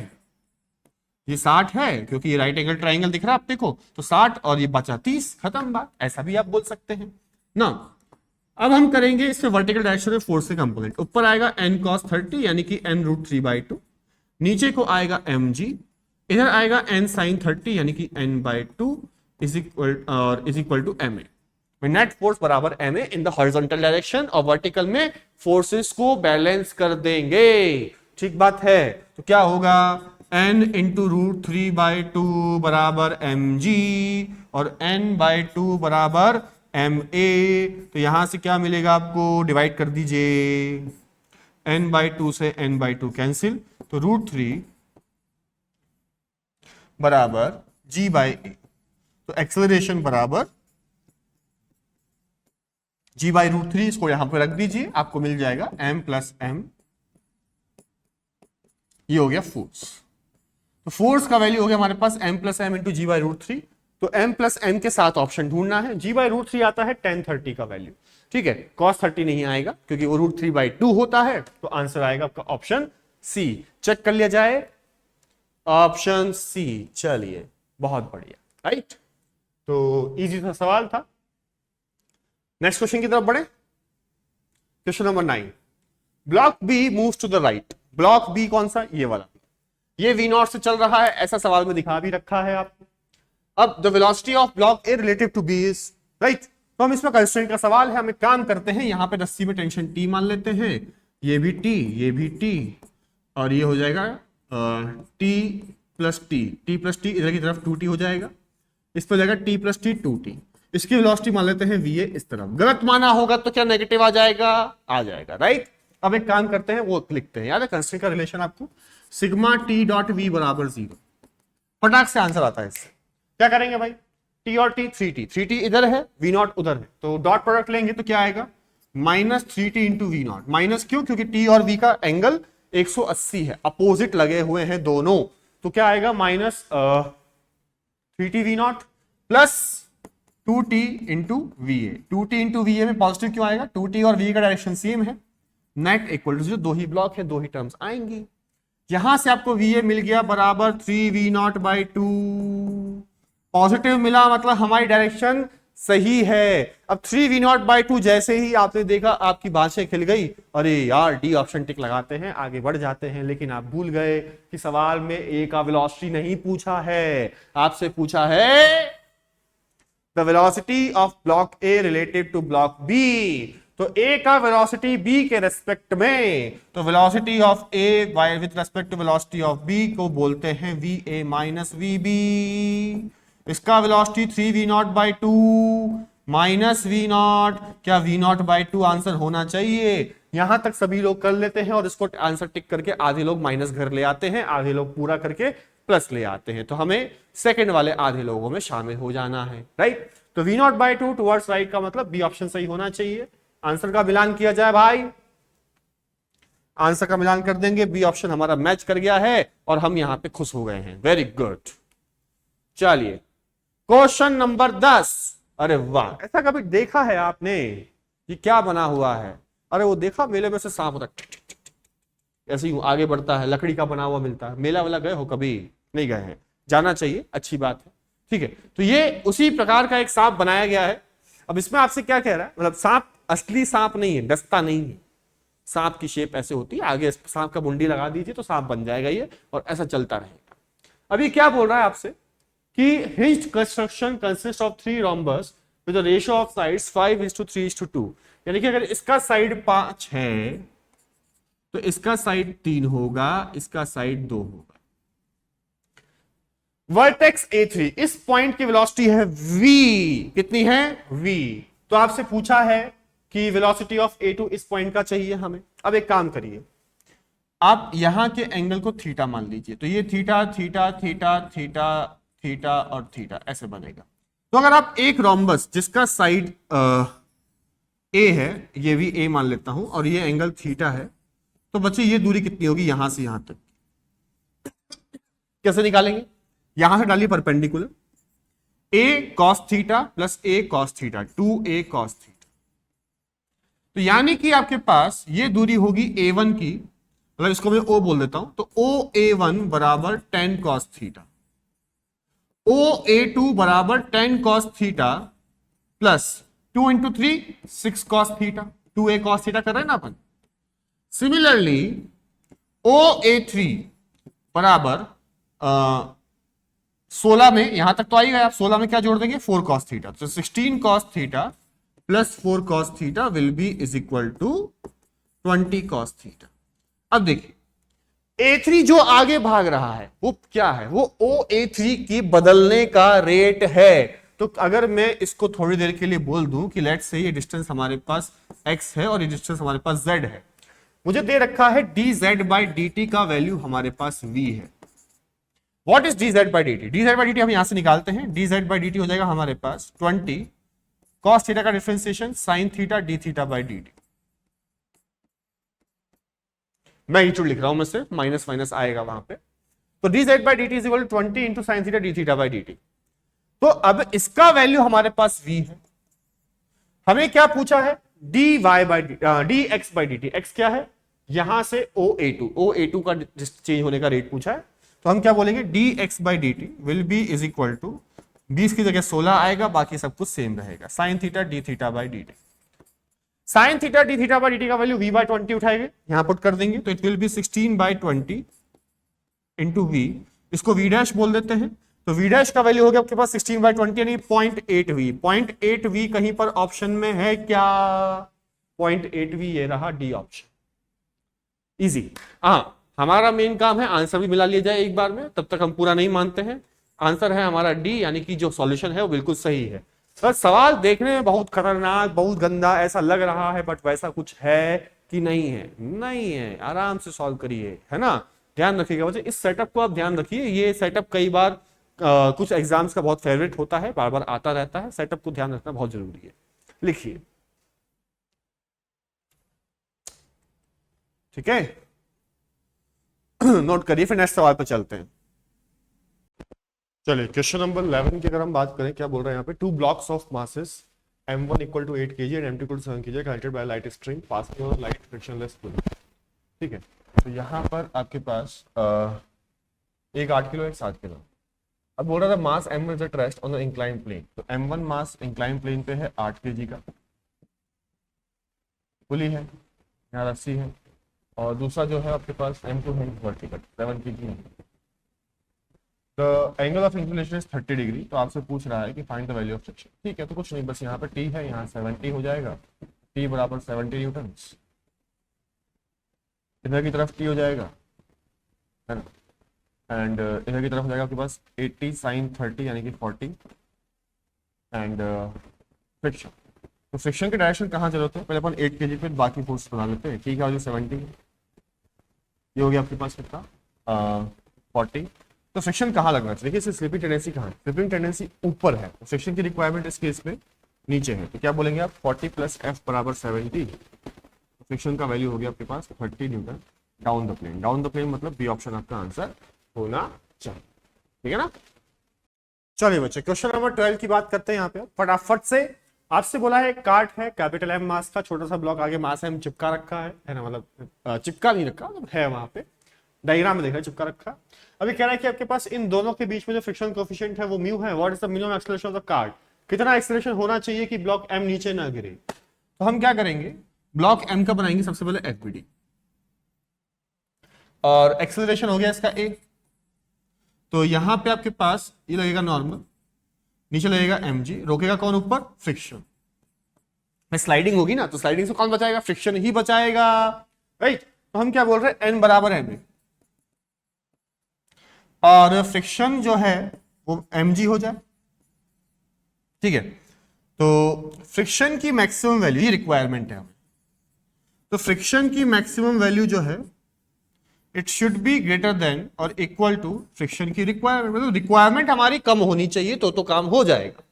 ये 60 है, क्योंकि ये राइट एंगल ट्राइंगल दिख रहा है आप देखो, तो 60 और ये बचा 30, खत्म बात। ऐसा भी आप बोल सकते हैं ना। अब हम करेंगे इससे वर्टिकल डायरेक्शन में फोर्स के कंपोनेंट। ऊपर आएगा n cos 30 यानी कि n√3/2, नीचे को आएगा mg, इधर आएगा n sin 30 यानी कि n/2 is equal to ma। Net force बराबर M A in the horizontal direction और वर्टिकल में फोर्सेस को बैलेंस कर देंगे। ठीक बात है। तो क्या होगा, n इंटू रूट 3/2 बराबर mg और n/2 बराबर ma। तो यहां से क्या मिलेगा आपको, डिवाइड कर दीजिए, n/2 से n/2 कैंसिल, तो √3 बराबर g/a। तो एक्सेलरेशन बराबर g/√3, इसको यहां पर रख दीजिए, आपको मिल जाएगा m + m। ये हो गया फोर्स। तो फोर्स का वैल्यू हो गया हमारे पास m + m इंटू g/√3। तो m + m के साथ ऑप्शन ढूंढना है। g/√3 आता है 1030 का वैल्यू, ठीक है, cos 30 नहीं आएगा क्योंकि वो √3/2 होता है। तो आंसर आएगा आपका ऑप्शन सी। चेक कर लिया जाए, ऑप्शन सी। चलिए, बहुत बढ़िया, राइट। तो इजी सा सवाल था। नेक्स्ट क्वेश्चन की तरफ बढ़े। Question number 9, block B moves to the right. Block B कौन सा, ये वाला, ये V0 से चल रहा है, ऐसा सवाल में दिखा भी रखा है आपको। अब the velocity of block A relative to B is, right. तो हम इसमें कंस्ट्रेंट का सवाल है, हम एक काम करते हैं, यहां पे रस्सी में टेंशन T मान लेते हैं, ये भी T, ये भी T, और ये हो जाएगा T + T इधर की तरफ 2T हो जाएगा, इस पर जाएगा T + T 2T। इसकी वेलोसिटी मान लेते हैं VA इस तरफ। गलत माना होगा तो क्या नेगेटिव आ जाएगा, आ जाएगा, राइट। अब एक काम करते हैं, वो लिखते हैं, याद है कंस्ट्रेंट का रिलेशन आपको, सिग्मा T.V बराबर 0। फटाक से आंसर आता है इससे। क्या करेंगे भाई, T और T, 3T इधर है, V0 उधर है, तो डॉट प्रोडक्ट लेंगे तो क्या आएगा, -3T इंटू V0। माइनस क्यों, क्योंकि T और V का एंगल 180 है, अपोजिट लगे हुए हैं दोनों। तो क्या आएगा, -3T V0 plus 2T into VA। 2T into VA में पॉजिटिव क्यों आएगा, 2T और VA का डायरेक्शन सेम है, नेट इक्वल टू 0। दो ही ब्लॉक है, दो ही टर्म्स आएंगी। यहां से आपको VA मिल गया बराबर 3V0/2। पॉजिटिव मिला मतलब हमारी डायरेक्शन सही है। अब 3V0/2 जैसे ही आपने देखा, आपकी बातें खिल गई, अरे यार डी ऑप्शन टिक लगाते हैं, आगे बढ़ जाते हैं। लेकिन आप भूल गए कि सवाल में ए का वेलोसिटी नहीं पूछा है, आपसे पूछा है the velocity of block A relative to block B. तो ए का वेलोसिटी बी के रेस्पेक्ट में, तो velocity of A with respect to velocity of B को बोलते हैं VA - VB। इसका वेलोसिटी 3V0/2 -V0। क्या V0/2 आंसर होना चाहिए? यहां तक सभी लोग कर लेते हैं और इसको आंसर टिक करके आधे लोग माइनस घर ले आते हैं, आधे लोग पूरा करके प्लस ले आते हैं। तो हमें सेकंड वाले आधे लोगों में शामिल हो जाना है, राइट। तो V0/2 टुवर्ड्स राइट का मतलब बी ऑप्शन सही होना चाहिए। आंसर का मिलान किया जाए भाई, आंसर का मिलान कर देंगे, बी ऑप्शन हमारा मैच कर गया है और हम यहां पे खुश हो गए हैं। Very good. चलिए क्वेश्चन नंबर 10। अरे वाह, ऐसा कभी देखा है आपने, ये क्या बना हुआ है? अरे वो देखा, मेले में से सांप होता ऐसे ही आगे बढ़ता है, लकड़ी का बना हुआ मिलता है। मेला वाला गए हो कभी? नहीं गए हैं, जाना चाहिए, अच्छी बात है, ठीक है। तो ये उसी प्रकार का एक सांप बनाया गया है। अब इसमें आपसे क्या कह रहा है, मतलब सांप असली सांप नहीं है, डसता नहीं है। सांप की शेप ऐसे होती है, आगे सांप का मुंडी लगा दीजिए तो सांप बन जाएगा ये, और ऐसा चलता रहेगा। अभी क्या बोल रहा है आपसे कि hinged construction consist of 3 rhombus with the ratio of sides 5:3:2। यानी कि अगर इसका साइड 5 है तो इसका साइड 3 होगा, इसका साइड 2 होगा। वर्टेक्स A3, इस पॉइंट की वेलोसिटी है v, कितनी है v। तो आपसे पूछा है कि वेलोसिटी ऑफ A2 इस पॉइंट का चाहिए हमें। अब एक काम करिए, आप यहां के एंगल को थीटा मान लीजिए, तो ये theta theta theta theta theta और थीटा ऐसे बनेगा। तो अगर आप एक रोम्बस जिसका साइड ए है, ये भी ए मान लेता हूं, और ये एंगल थीटा है, तो बच्चे ये दूरी कितनी होगी यहां से यहां तक? कैसे निकालेंगे? यहां से डालिए perpendicular, a cos theta plus a cos theta, 2a cos theta. तो यानी कि आपके पास ये दूरी होगी a1 की, मतलब इसको मैं o बोल देता हूं, तो OA1 बराबर 10 cos थीटा, OA2 बराबर 10 cos theta plus 2 into 3 6 cos theta, 2a cos theta कर रहे हैं ना अपन। सिमिलरली OA3 बराबर 16 में, यहां तक तो आई गया, आप 16 में क्या जोड़ देंगे, 4 cos थीटा, तो 16 cos theta plus 4 cos theta will be is equal to 20 cos theta. अब देखिए A3 जो आगे भाग रहा है वो क्या है, वो OA3 की बदलने का रेट है। तो अगर मैं इसको थोड़ी देर के लिए बोल दूं कि लेट्स से ये डिस्टेंस हमारे पास x है और ये डिस्टेंस हमारे पास z है, मुझे दे रखा है dz/dt का वैल्यू हमारे पास v है। What is dz/dt? dz/dt हम यहां से निकालते हैं, dz/dt हो जाएगा हमारे पास 20 cos थीटा का differentiation sin theta d theta by dt। Magnitude लिख रहा हूं मैं, सिर्फ माइनस माइनस आएगा वहां पे। तो dz/dt is equal to 20 into sine theta d theta by dt। तो अब इसका वैल्यू हमारे पास v है। हमें क्या पूछा है, dx/dt। x क्या है, यहां से OA2 का चेंज होने का रेट पूछा है। तो हम क्या बोलेंगे, dx/dt will be is equal to 20 की जगह 16 आएगा, बाकी सब कुछ सेम रहेगा, sign theta d theta by dt। Sign theta d theta by dt का वैल्यू v/20 उठाएंगे, यहां पुट कर देंगे, तो it will B 16/20 into v। इसको v डैश बोल देते हैं। तो v डैश का वैल्यू हो गया आपके पास 16/20 यानी 0.8v। 0.8v कहीं पर ऑप्शन में है क्या, 0.8v ये रहा डी ऑप्शन। इजी। हाँ, हमारा मेन काम है आंसर भी मिला लिया जाए एक बार में, तब तक हम पूरा नहीं मानते हैं। आंसर है हमारा डी, यानी कि जो सॉल्यूशन है वो बिल्कुल सही है। सर सवाल देखने में बहुत खतरनाक, बहुत गंदा ऐसा लग रहा है, बट वैसा कुछ है कि नहीं है? नहीं है, आराम से सॉल्व करिए, है ना। ध्यान रखिएगा बच्चे, इस सेटअप को आप ध्यान रखिए। ये सेटअप कई बार कुछ एग्जाम्स का बहुत फेवरेट होता है, बार बार आता रहता है। सेटअप को ध्यान रखना बहुत जरूरी है। लिखिए, ठीक है, नोट करिए, फिर नेक्स्ट सवाल पर चलते हैं। चलिए, क्वेश्चन नंबर 11 की अगर हम बात करें, क्या बोल रहे हैं यहाँ पे, 2 blocks of masses m1 equal to 8 kg and m2 equal to 7 kg connected by a light string passing on a light frictionless pulley। ठीक है, तो यहाँ पर आपके पास एक 8 किलो, एक 7 किलो। अब बोल रहा था mass m is at rest on the incline plane. तो m1 मास इंक्लाइन प्लेन पे है 8 kg का, पुली है, यहाँ रस्सी है, और दूसरा जो है आपके पास m2 है vertical 7 kg। The angle of inclination is 30 degree. तो आपसे पूछ रहा है कि find the value of friction. ठीक है, तो कुछ नहीं, बस यहाँ पे t है, यहाँ 70 हो जाएगा, t बराबर 70 न्यूटन। इधर की तरफ t हो जाएगा, है ना, एंड इधर की तरफ हो जाएगा आपके पास 80 साइन 30 यानी कि 40 एंड फ्रिक्शन। तो फ्रिक्शन के डायरेक्शन कहाँ चले होते हैं, पहले अपन 8 kg पे बाकी फोर्स बना लेते हैं। ठीक है, वैल्यू 70, ये हो गया आपके पास कितना 40। तो फ्रिक्शन कहाँ लगना चाहिए, देखिए स्लिपिंग टेंडेंसी कहाँ है, स्लिपिंग टेंडेंसी ऊपर है, तो फ्रिक्शन की रिक्वायरमेंट इस केस में नीचे है। तो क्या बोलेंगे आप, 40 प्लस एफ बराबर 70। फ्रिक्शन का वैल्यू हो गया आपके पास 30 newton down the plane. Down the plane मतलब बी ऑप्शन आपका आंसर होना चाहिए, ठीक है ना। चलिए बच्चे, क्वेश्चन नंबर 12 की बात करते हैं यहाँ पे फटाफट से। आपसे बोला है, कार्ट है कैपिटल एम मास का, छोटा सा ब्लॉक आगे मास एम चिपका रखा है ना, मतलब चिपका नहीं रखा, मतलब है वहां पे, डायग्राम में देखा चिपका रखा। अभी कह रहा है कि आपके पास इन दोनों के बीच में जो फ्रिक्शन कोएफिशिएंट है वो म्यू है। What is the minimum acceleration of the cart, कितना एक्सेलरेशन होना चाहिए कि ब्लॉक एम नीचे ना गिरे। तो हम क्या करेंगे, ब्लॉक एम का बनाएंगे सबसे पहले एफबीडी, और एक्सेलरेशन हो गया इसका ए। तो यहां पे आपके पास ये लगेगा नॉर्मल, नीचे लगेगा mg, रोकेगा कौन ऊपर, फ्रिक्शन। स्लाइडिंग होगी ना, तो स्लाइडिंग से कौन बचाएगा, फ्रिक्शन ही बचाएगा, राइट। तो हम क्या बोल रहे हैं, n बराबर है m, और फ्रिक्शन जो है वो mg हो जाए। ठीक है, तो फ्रिक्शन की मैक्सिमम वैल्यू, ये रिक्वायरमेंट है हमें, तो फ्रिक्शन की मैक्सिमम वैल्यू जो है it should be greater than और इक्वल टू फ्रिक्शन की रिक्वायरमेंट। मतलब रिक्वायरमेंट हमारी कम होनी चाहिए तो काम हो जाएगा।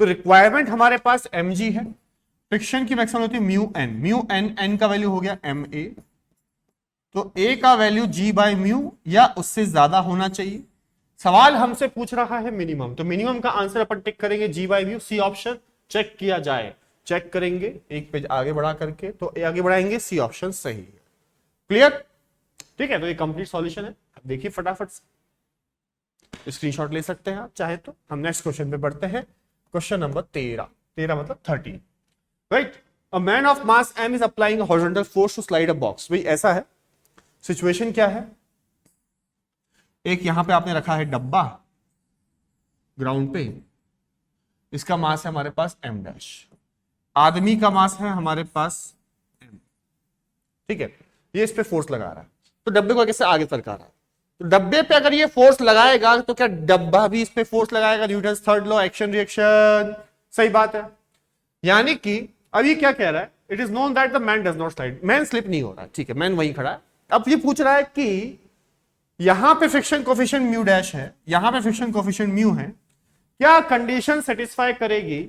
तो रिक्वायरमेंट हमारे पास mg है, फ्रिक्शन की मैक्सिमम होती है mu N. Mu N, N का वैल्यू हो गया ma, तो a का वैल्यू g बाई म्यू या उससे ज्यादा होना चाहिए। सवाल हमसे पूछ रहा है मिनिमम, तो मिनिमम का आंसर अपन टिक करेंगे g by mu. C option check किया जाए, चेक करेंगे एक पेज आगे बढ़ा करके, तो आगे बढ़ाएंगे, सी ऑप्शन सही है। क्लियर, ठीक है। तो ये कंप्लीट सॉल्यूशन है। देखिए फटाफट से स्क्रीनशॉट ले सकते हैं आप चाहे तो। हम नेक्स्ट क्वेश्चन पे बढ़ते हैं, क्वेश्चन नंबर 13 मतलब 13, right. A man of mass m is applying a horizontal force to slide a box. भाई ऐसा है, सिचुएशन क्या है, एक यहां पे आपने रखा है डब्बा ग्राउंड पे, इसका मास है हमारे पास m डैश, आदमी का मास है हमारे पास m, ठीक है, ये इस पे फोर्स लगा रहा है, तो डब्बे को कैसे आगे सरका रहा है, तो डब्बे पे अगर ये फोर्स लगाएगा तो क्या डब्बा भी इस पे फोर्स लगाएगा, Newton third law, action reaction, सही बात है। यानी कि अब ये क्या कह रहा है, it is known that the man does not slide, man slip नहीं हो रहा, ठीक है, मैन वहीं खड़ा है। अब ये पूछ रहा है कि यहां पे फ्रिक्शन कोफिशिएंट म्यू डैश है, यहां पे फ्रिक्शन कोफिशिएंट म्यू है, क्या कंडीशन सेटिस्फाई करेगी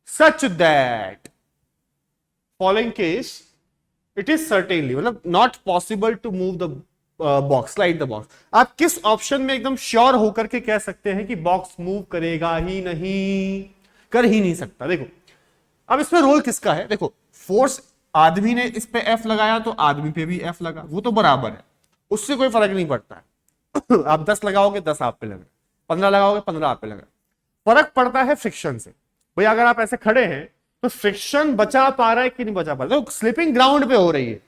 such that following case it is certainly, मतलब not possible to move the box, slide the box. आप किस ऑप्शन में एकदम श्योर होकर के कह सकते हैं कि बॉक्स मूव करेगा ही नहीं, कर ही नहीं सकता। देखो अब इसमें रोल किसका है, देखो फोर्स आदमी ने इस पे F लगाया तो आदमी पे भी F लगा, वो तो बराबर है, उससे कोई फर्क नहीं पड़ता है। आप 10 लगाओगे 10 आप पे लगे, 15 लगाओगे 15 आप पे लगे, फर्क पड़ता है फ्रिक्शन से। भाई अगर आप ऐसे खड़े हैं तो फ्रिक्शन बचा पा रहा है कि नहीं बचा पा रहा है, तो स्लिपिंग ग्राउंड पे हो रही है,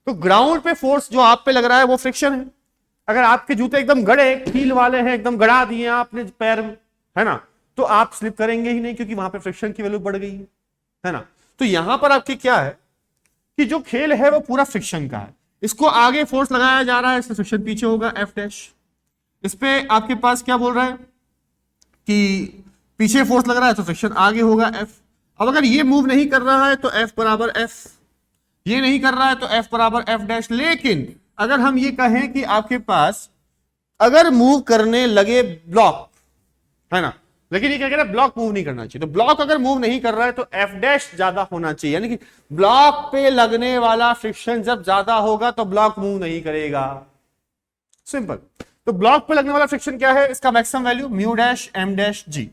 तो ग्राउंड पे फोर्स जो आप पे लग रहा है वो फ्रिक्शन है। अगर आपके जूते एकदम गड़े हील वाले हैं, एकदम गड़ा दिए आपने पैर, है ना, तो आप स्लिप करेंगे ही नहीं, क्योंकि वहां पे फ्रिक्शन की वैल्यू बढ़ गई है ना। तो यहां पर आपकी क्या है कि जो खेल है वो पूरा फ्रिक्शन का है, इसको आगे फोर्स लगाया जा रहा है, इससे फ्रिक्शन पीछे होगा F डैश। इस पे आपके पास क्या बोल रहा है कि पीछे फोर्स लग रहा है तो फ्रिक्शन आगे होगा F। अब अगर ये मूव नहीं कर रहा है तो F बराबर F, ये नहीं कर रहा है तो F बराबर F डैश। लेकिन अगर हम ये कहें कि आपके पास अगर मूव करने लगे ब्लॉक, है ना, लेकिन ये क्या कह रहा है ब्लॉक मूव नहीं करना चाहिए, तो ब्लॉक अगर मूव नहीं कर रहा है तो F डैश ज्यादा होना चाहिए, यानी कि ब्लॉक पे लगने वाला फ्रिक्शन जब ज्यादा होगा तो ब्लॉक मूव नहीं करेगा, सिंपल। तो ब्लॉक पे लगने वाला फ्रिक्शन क्या है, इसका maximum value mu dash M dash G,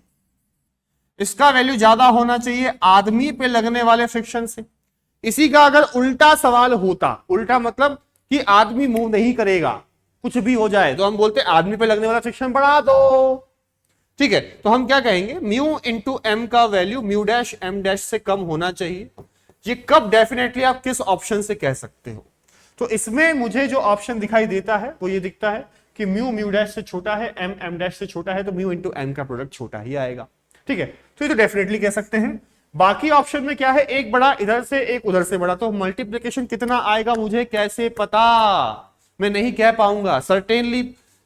इसका वैल्यू ज्यादा होना चाहिए आदमी पे लगने वाले फ्रिक्शन से। इसी का अगर उल्टा सवाल होता, उल्टा मतलब कि आदमी मूव नहीं करेगा, कुछ भी हो जाए, तो हम बोलते आदमी पे लगने वाला फ्रिक्शन बढ़ा दो, ठीक है। तो हम क्या कहेंगे, म्यू इंटू एम का value mu dash M dash से कम होना चाहिए। ये कब डेफिनेटली आप किस ऑप्शन से कह सकते हो, तो इसमें मुझे जो ऑप्शन दिखाई देता है वो ये दिखता है कि म्यू डैश से छोटा है, M डैश से छोटा है, तो म्यू इंटू एम का प्रोडक्ट छोटा ही आएगा, ठीक है। तो ये तो डेफिनेटली कह सकते हैं। बाकी ऑप्शन में क्या है, एक बड़ा इधर से एक उधर से बड़ा, तो मल्टीप्लिकेशन कितना आएगा मुझे कैसे पता, मैं नहीं कह पाऊंगा सर्टेनली,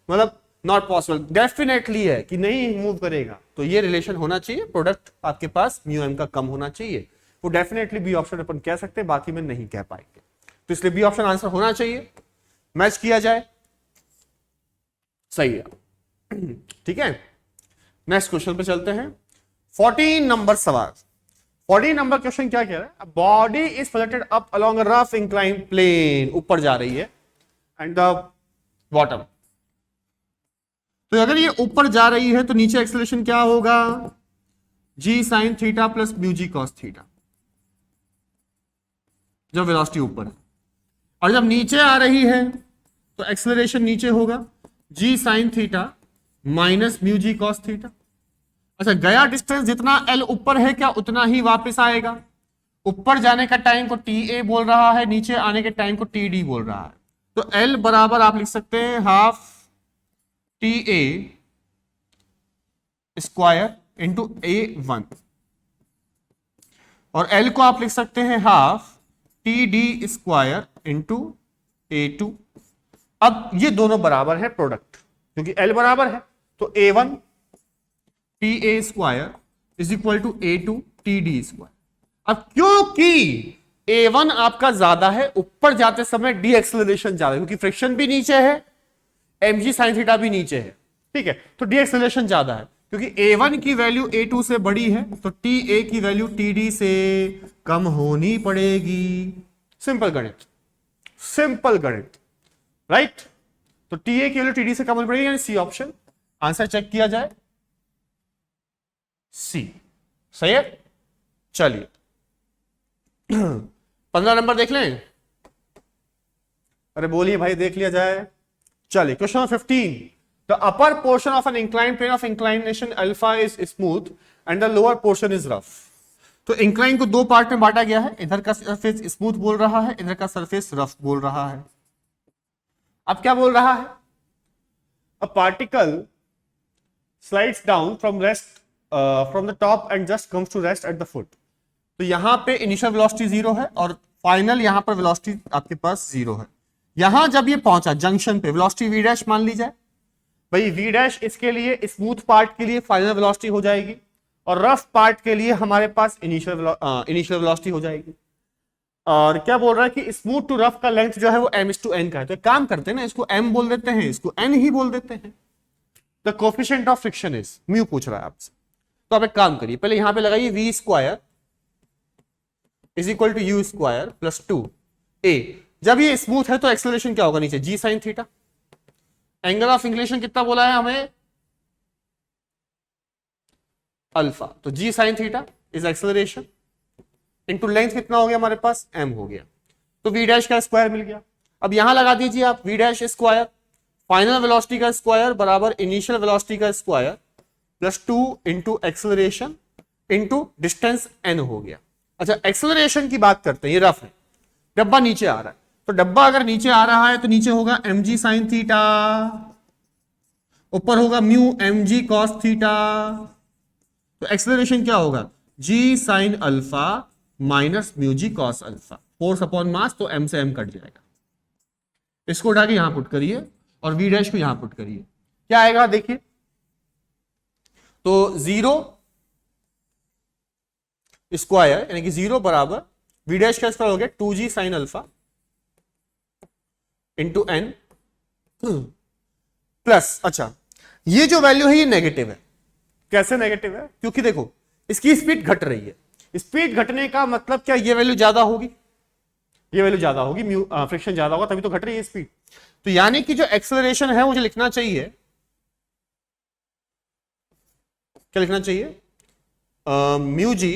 मतलब नॉट पॉसिबल, डेफिनेटली है कि नहीं मूव करेगा, तो ये रिलेशन होना चाहिए, प्रोडक्ट आपके पास म्यू एम का कम होना चाहिए, वो डेफिनेटली बी ऑप्शन अपन कह सकते हैं, बाकी में नहीं कह पाएंगे, तो इसलिए बी ऑप्शन आंसर होना चाहिए, मैच किया जाए, सही है, ठीक है। नेक्स्ट क्वेश्चन पे चलते हैं, 14 नंबर सवाल। 14 नंबर क्वेश्चन क्या कह रहा है, body is projected up along a rough incline plane, ऊपर जा रही है, एंड द बॉटम, तो अगर ये ऊपर जा रही है तो नीचे एक्सेलरेशन क्या होगा, जी sine theta plus mu G cos theta, जब वेलोसिटी ऊपर है, और जब नीचे आ रही है तो एक्सेलरेशन नीचे होगा जी sine theta minus mu G cos theta. अच्छा, गया डिस्टेंस जितना L ऊपर है क्या उतना ही वापस आएगा, ऊपर जाने का टाइम को TA बोल रहा है, नीचे आने के टाइम को TD बोल रहा है, तो L बराबर आप लिख सकते हैं half TA square into A1, और L को आप लिख सकते हैं half TD square into A2। अब ये दोनों बराबर है प्रोडक्ट, क्योंकि L बराबर है तो A1 TA square is equal to A2 TD square. अब क्योंकि A1 आपका ज्यादा है, ऊपर जाते समय डी एक्सेलरेशन ज्यादा है, क्योंकि फ्रिक्शन भी नीचे है, mg sin थीटा भी नीचे है, ठीक है, तो डी एक्सेलरेशन ज्यादा है, क्योंकि A1 की वैल्यू A2 से बड़ी है तो TA की वैल्यू TD से कम होनी पड़ेगी, सिंपल गणित, सिंपल गणित, राइट। तो TA की वैल्यू TD से कम होनी पड़ेगी, यानी सी ऑप्शन। आंसर चेक किया जाए, सी सही है। चलिए 15 नंबर देख लें, अरे बोलिए भाई, देख लिया जाए। चलिए question 15, the upper portion of an incline plane of inclination alpha is smooth and the lower portion is rough. तो इंक्लाइन को दो पार्ट में बांटा गया है, इधर का सरफेस स्मूथ बोल रहा है, इधर का सरफेस रफ बोल रहा है। अब क्या बोल रहा है, a particle slides down from rest from the top and just comes to rest at the foot। तो यहां पे इनिशियल वेलोसिटी 0 है और फाइनल यहां पर वेलोसिटी आपके पास 0 है। यहां जब ये पहुंचा जंक्शन पे वेलोसिटी वी डैश मान ली जाए, भाई वी डैश इसके लिए स्मूथ पार्ट के लिए फाइनल वेलोसिटी हो जाएगी और रफ पार्ट के लिए हमारे पास इनिशियल वेलोसिटी हो जाएगी। और क्या बोल रहा है कि स्मूथ टू रफ का लेंथ जो है वो m/n का है। तो एक काम करते हैं ना, इसको m बोल देते हैं, इसको n ही बोल देते हैं। The coefficient of friction is mu पूछ रहा है आपसे। तो आप एक काम करिए, पहले यहां पे लगाइए v square is equal to u square plus 2a। जब ये स्मूथ है तो एक्सेलरेशन क्या होगा नीचे, g sin theta. Angle of inclination कितना बोला है हमें, अल्फा। तो g sin theta is acceleration into length कितना हो गया हमारे पास, m हो गया। तो v डैश का स्क्वायर मिल गया। अब यहां लगा दीजिए आप v dash square, final velocity का स्क्वायर बराबर इनिशियल वेलोसिटी का square plus 2 into acceleration into distance n हो गया। अच्छा, एक्सेलरेशन की बात करते हैं, ये रफ है, डब्बा नीचे आ रहा है। तो डब्बा अगर नीचे आ रहा है तो नीचे होगा mg sin थीटा, ऊपर होगा म्यू mg cos थीटा। तो एक्सेलरेशन क्या होगा, g sin alpha minus mu G cos alpha, force upon mass, तो m से m कट जाएगा। इसको उठा के यहां पुट करिए और v डैश को यहां पुट करिए, क्या आएगा देखिए। तो 0 स्क्वायर यानी कि 0 बराबर v डैश का स्क्वायर हो गया 2g sin alpha into n plus, अच्छा ये जो वैल्यू है ये नेगेटिव है। कैसे नेगेटिव है, क्योंकि देखो इसकी स्पीड घट रही है। स्पीड घटने का मतलब क्या, ये वैल्यू ज्यादा होगी, ये वैल्यू ज्यादा होगी, फ्रिक्शन ज्यादा होगा तभी तो घट रही है स्पीड। तो यानी कि जो एक्सेलरेशन है मुझे लिखना चाहिए, क्या लिखना चाहिए, mu G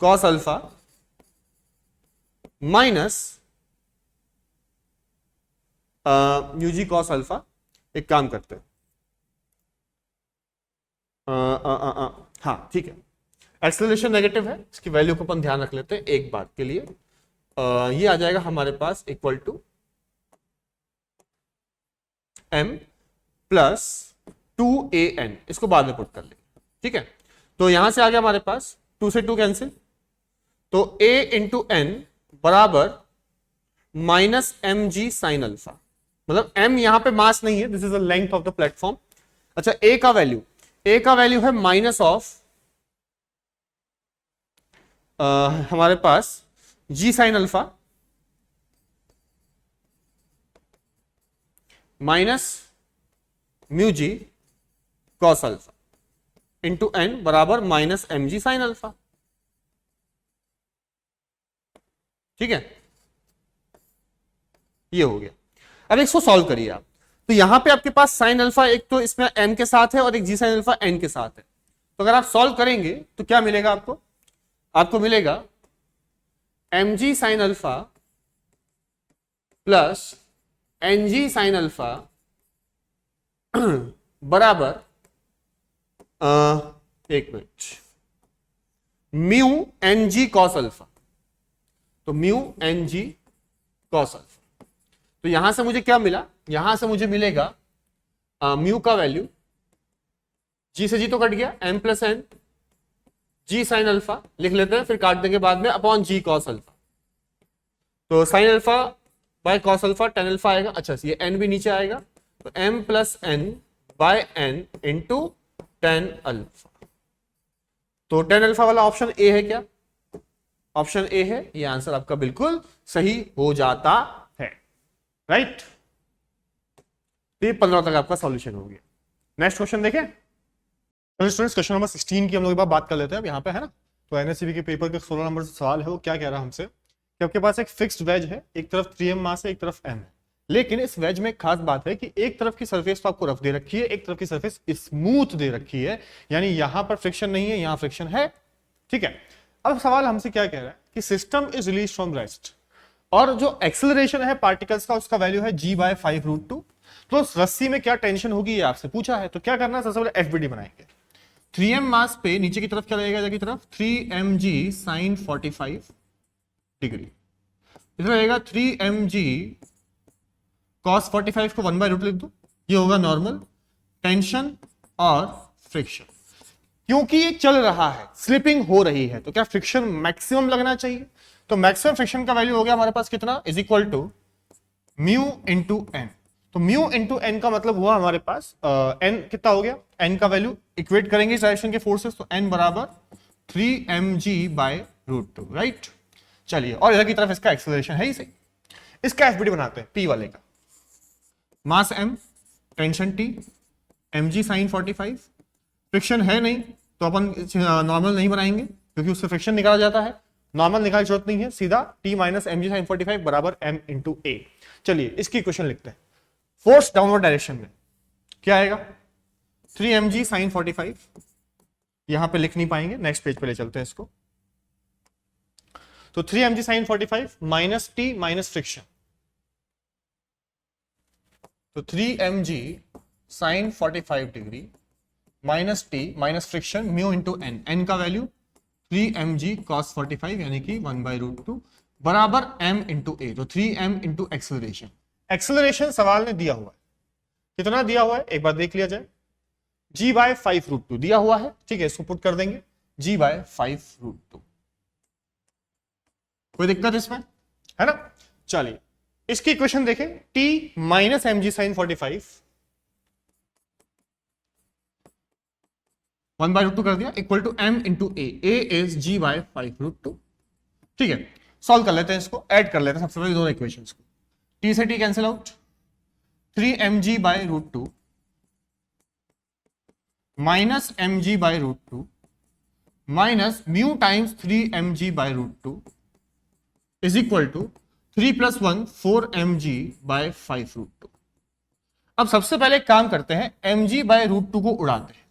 cos alpha minus mu G cos alpha. एक काम करते हैं, हाँ ठीक है, एक्सेलरेशन नेगेटिव है, इसकी वैल्यू को अपन ध्यान रख लेते हैं एक बार के लिए। ये आ जाएगा हमारे पास equal to m plus 2an, इसको बाद में पुट कर लेंगे, ठीक है। तो यहां से आ गया हमारे पास 2 से 2 कैंसिल, तो a इंटू n बराबर minus M G sine alpha, मतलब m यहां पे मास नहीं है, this is the length of the platform. अच्छा, a का वैल्यू है माइनस ऑफ हमारे पास g sine alpha minus mu G cos alpha into n बराबर minus M G sine alpha, ठीक है, ये हो गया। अब इसको सॉल्व करिए आप, तो यहां पे आपके पास साइन अल्फा एक तो इसमें m के साथ है और एक जी साइन अल्फा n के साथ है। तो अगर आप सॉल्व करेंगे तो क्या मिलेगा आपको, आपको मिलेगा M G sine alpha plus N G sine alpha बराबर एक minute mu N G cos alpha. तो mu N G cos alpha, तो यहां से मुझे क्या मिला, यहां से मुझे मिलेगा म्यू का वैल्यू, जी से जी तो कट गया, m plus N G sine alpha लिख लेते हैं, फिर काट देंगे बाद में, अपॉन जी कॉस अल्फा। तो sine alpha by cos alpha tan alpha आएगा। अच्छा, ये एन भी नीचे आएगा, तो m plus n by n into tan alpha. तो टेन अल्फा वाला ऑप्शन ए है क्या, ऑप्शन ए है, ये आंसर आपका बिल्कुल सही हो जाता है, राइट। तो ये 15 तक आपका सॉल्यूशन हो गया। नेक्स्ट क्वेश्चन देखें। स्टूडेंट्स, क्वेश्चन नंबर 16 की हम लोग एक बार बात कर लेते हैं अब यहाँ पे, है ना। तो एनएससीबी के पेपर के 16 नंबर सवाल है, वो क्या कह रहा है हमसे कि आपके पास एक फिक्स्ड वेज है, एक तरफ 3m मास है, एक तरफ m है, लेकिन इस वेज में एक खास बात है कि एक तरफ की सरफेस तो आपको रफ दे रखी है, एक तरफ की सरफेस स्मूथ दे रखी है, यानी यहां पर फ्रिक्शन नहीं है, यहां फ्रिक्शन है, ठीक है। अब सवाल हमसे क्या कह रहा है कि system is release from rest, और जो एक्सेलरेशन है पार्टिकल्स का उसका वैल्यू है g/5√2। तो रस्सी में क्या टेंशन होगी ये आपसे पूछा है, तो क्या करना है, सबसे पहले एफबीडी बनाएंगे। 3m मास पे नीचे की तरफ क्या रहेगा, इधर की तरफ 3mg sin 45 डिग्री, इधर रहेगा 3mg cos 45 को 1/√2 लिख दो, ये होगा नॉर्मल टेंशन और फ्रिक्शन। क्योंकि ये चल रहा है, स्लिपिंग हो रही है, तो क्या फ्रिक्शन मैक्सिमम लगना चाहिए। तो मैक्सिमम फ्रिक्शन का वैल्यू हो गया हमारे पास कितना, is equal to mu into n. तो म्यू इंटू एन का मतलब हुआ हमारे पास एन कितना हो गया, एन का वैल्यू इक्वेट करेंगे इस डायरेक्शन के फोर्सेस, तो एन बराबर 3mg/√2, राइट। चलिए, और इधर की तरफ इसका एक्सेलरेशन है ही सही। इसका एफबीडी बनाते हैं, पी वाले का, मास m, tension t, mg sin 45। Friction है नहीं तो अपन नॉर्मल नहीं बनाएंगे क्योंकि उससे फ्रिक्शन निकाला जाता है, नॉर्मल निकालने की जरूरत नहीं है, सीधा t माइनस mg sin 45 बराबर m इंटू a। चलिए इसकी इक्वेशन लिखते हैं। फोर्स डाउनवर्ड डायरेक्शन में क्या आएगा, 3mg sin 45, यहां पे लिख नहीं पाएंगे, नेक्स्ट पेज पे ले चलते हैं इसको। तो 3mg sin 45 minus t minus friction, तो 3mg sin 45 degree minus t minus friction mu into n, N का वैल्यू 3mg cos 45 यानी कि 1/√2 बराबर m इंटू ए। तो 3m इंटू एक्सेलरेशन, एक्सेलरेशन सवाल ने दिया हुआ है, कितना दिया हुआ है एक बार देख लिया जाए, g/5√2 दिया हुआ है, ठीक है, इसको पुट कर देंगे g/5√2। कोई दिक्कत इसमें है ना। चलिए इसकी इक्वेशन देखें, t माइनस mg sin 45 1/√2 कर दिया equal to m into a, a is g/5√2। ठीक है, सॉल्व कर लेते हैं इसको, ऐड कर लेते हैं सबसे पहले दोनों इक्वेशंस को। t से t cancel out, 3mg/√2 minus mg/√2 minus mu times 3mg/√2 is equal to 3 + 1 4mg/5√2। अब सबसे पहले एक काम करते हैं, mg/√2 को उड़ाते हैं,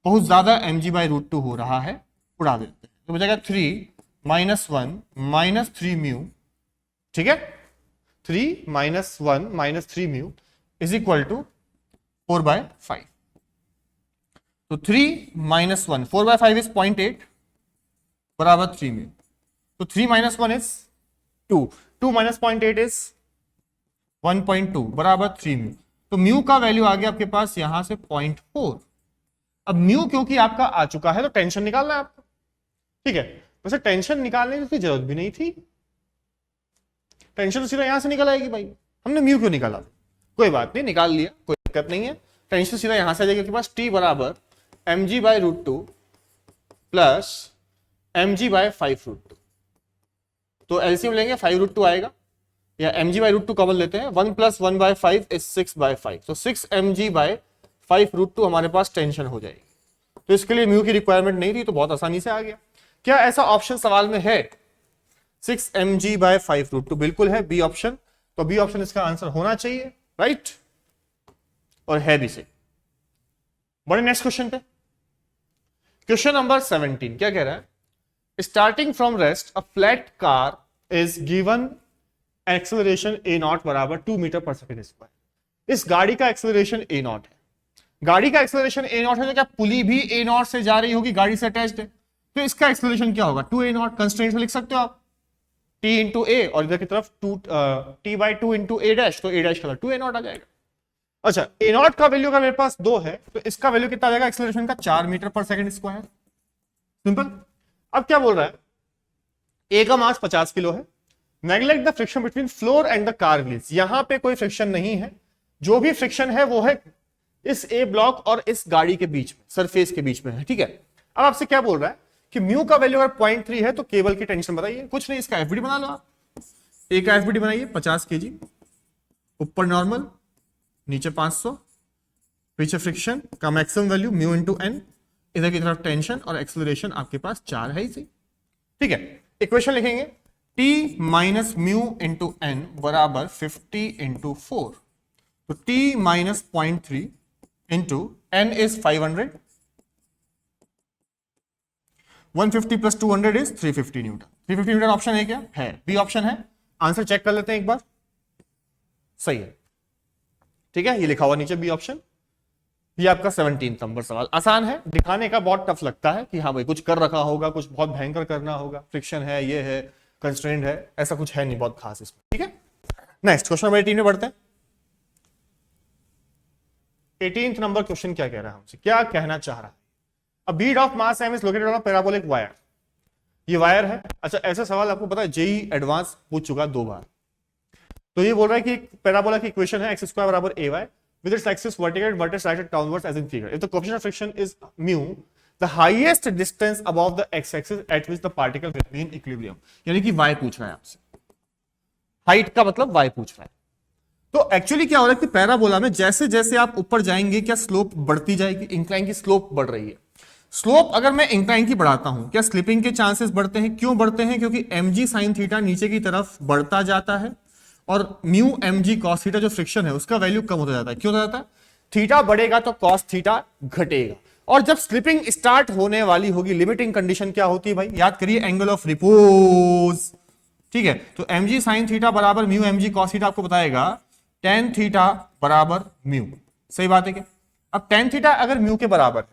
बहुत ज्यादा mg/√2 हो रहा है, उड़ा देते हैं, तो बचेगा 3 - 1 माइनस 3 म्यू, ठीक है, 3 - 1 minus 3 mu is equal to 4/5। तो 3 - 1 4/5 इज 0.8 बराबर 3 म्यू, तो 3 - 1 इज 2, 2 - 0.8 इज 1.2 बराबर 3 म्यू। तो म्यू का वैल्यू आ गया आपके पास यहां से 0.4। अब म्यू क्योंकि आपका आ चुका है तो टेंशन निकालना है आपको, ठीक है। वैसे टेंशन निकालने की जरूरत भी नहीं थी, टेंशन तो सीधा यहां से निकल आएगी भाई, हमने म्यू क्यों निकाला, कोई बात नहीं, निकाल लिया, कोई दिक्कत नहीं है। टेंशन सीधा यहां से आ जाएगी आपके पास, t बराबर mg/√2 प्लस mg/5√2। तो एलसीएम लेंगे 5√2 आएगा, या mg/√2 कॉमन लेते हैं, 1 + 1/5 इज 6/5, तो 6 mg/5√2 हमारे पास टेंशन हो जाएगी। तो इसके लिए म्यू की रिक्वायरमेंट नहीं थी, तो बहुत आसानी से आ गया। क्या ऐसा ऑप्शन सवाल में है 6 mg/5√2? बिल्कुल है, बी ऑप्शन। तो बी ऑप्शन इसका आंसर होना चाहिए, राइट, और है भी सही। बढ़े नेक्स्ट क्वेश्चन पे। क्वेश्चन नंबर 17 क्या कह रहा है, starting from rest a flat car is given acceleration a0 बराबर 2 मीटर/सेकंड²। इस गाड़ी का एक्सेलरेशन a0 है, गाड़ी का एक्सेलरेशन a0 है, तो क्या पुली भी a0 से जा रही होगी, गाड़ी से अटैच्ड है, तो इसका एक्सेलरेशन क्या होगा 2a0। कंस्ट्रेंट में लिख सकते हो आप t इंटू ए, और इधर की तरफ t/2 इंटू a डैश, तो a डैश का 2a0 आ जाएगा। अच्छा, a0 का वैल्यू का मेरे पास 2 है, तो इसका वैल्यू कितना आ जाएगा एक्सेलरेशन का 4 मीटर/सेकंड²। सिंपल। अब क्या बोल रहा है, ए का मास 50 किलो है, neglect the friction between floor and the car wheels. यहां पे कोई फ्रिक्शन नहीं है, जो भी फ्रिक्शन है वो है इस ए ब्लॉक और इस गाड़ी के बीच में, सरफेस के बीच में है, ठीक है। अब आपसे क्या बोल रहा है कि म्यू का वैल्यू अगर 0.3 है तो केबल की टेंशन बताइए। कुछ नहीं, इसका एफबीडी बना लो आप, ए का एफबीडी बनाइए 50 kg, ऊपर नॉर्मल, नीचे 500, पीछे फ्रिक्शन का maximum value mu into n, इधर की तरफ टेंशन, और एक्सेलरेशन आपके पास 4 है ही सही, ठीक है। इक्वेशन लिखेंगे t minus mu into n बराबर 50 इंटू 4, तो t minus 0.3 into n is 500, 150 plus 200 is 350 newton. 350 newton option है क्या, है, बी ऑप्शन है। आंसर चेक कर लेते हैं एक बार, सही है, ठीक है, ये लिखा हुआ नीचे बी ऑप्शन। ये आपका 17 नंबर सवाल, आसान है, दिखाने का बहुत टफ लगता है कि हाँ भाई कुछ कर रखा होगा, कुछ बहुत भयंकर करना होगा, फ्रिक्शन है, ये है, कंस्ट्रेंट है, ऐसा कुछ है नहीं बहुत खास इसमें, ठीक है। नेक्स्ट क्वेश्चन नंबर 18 में बढ़ते हैं। 18th नंबर क्वेश्चन क्या कह रहा है हमसे, क्या कहना चाह रहा है, a bead of mass m is located on a parabolic wire. ये वायर है। अच्छा, ऐसा सवाल आपको पता है जेई एडवांस पूछ चुका 2 बार। तो ये बोल रहा है कि पैराबोला की इक्वेशन है x स्क्वायर बराबर ay with its axis vertical vertex directed downwards as in figure. If the coefficient of friction is mu, the highest distance above the x-axis at which the particle will be in equilibrium. यानी कि y पूछ रहा है आपसे, height का मतलब y पूछ रहा है। तो एक्चुअली क्या हो रहा है कि पैराबोला में जैसे जैसे आप ऊपर जाएंगे क्या स्लोप बढ़ती जाएगी, इंक्लाइन की स्लोप बढ़ रही है। स्लोप अगर मैं इंक्लाइन की बढ़ाता हूं क्या स्लिपिंग के चांसेस बढ़ते हैं? क्यों बढ़ते हैं? क्योंकि mg sin थीटा नीचे की तरफ बढ़ता जाता है और म्यू mg cos थीटा जो फ्रिक्शन है उसका वैल्यू कम होता जाता है। क्यों होता जाता है? थीटा बढ़ेगा तो cos थीटा घटेगा। और जब स्लिपिंग स्टार्ट होने वाली होगी लिमिटिंग कंडीशन क्या होती है भाई? याद करिए, एंगल ऑफ रिपोज। ठीक है, तो mg sin थीटा बराबर म्यू mg cos थीटा आपको बताएगा tan थीटा बराबर म्यू। सही बात है क्या? अब tan थीटा अगर म्यू के बराबर है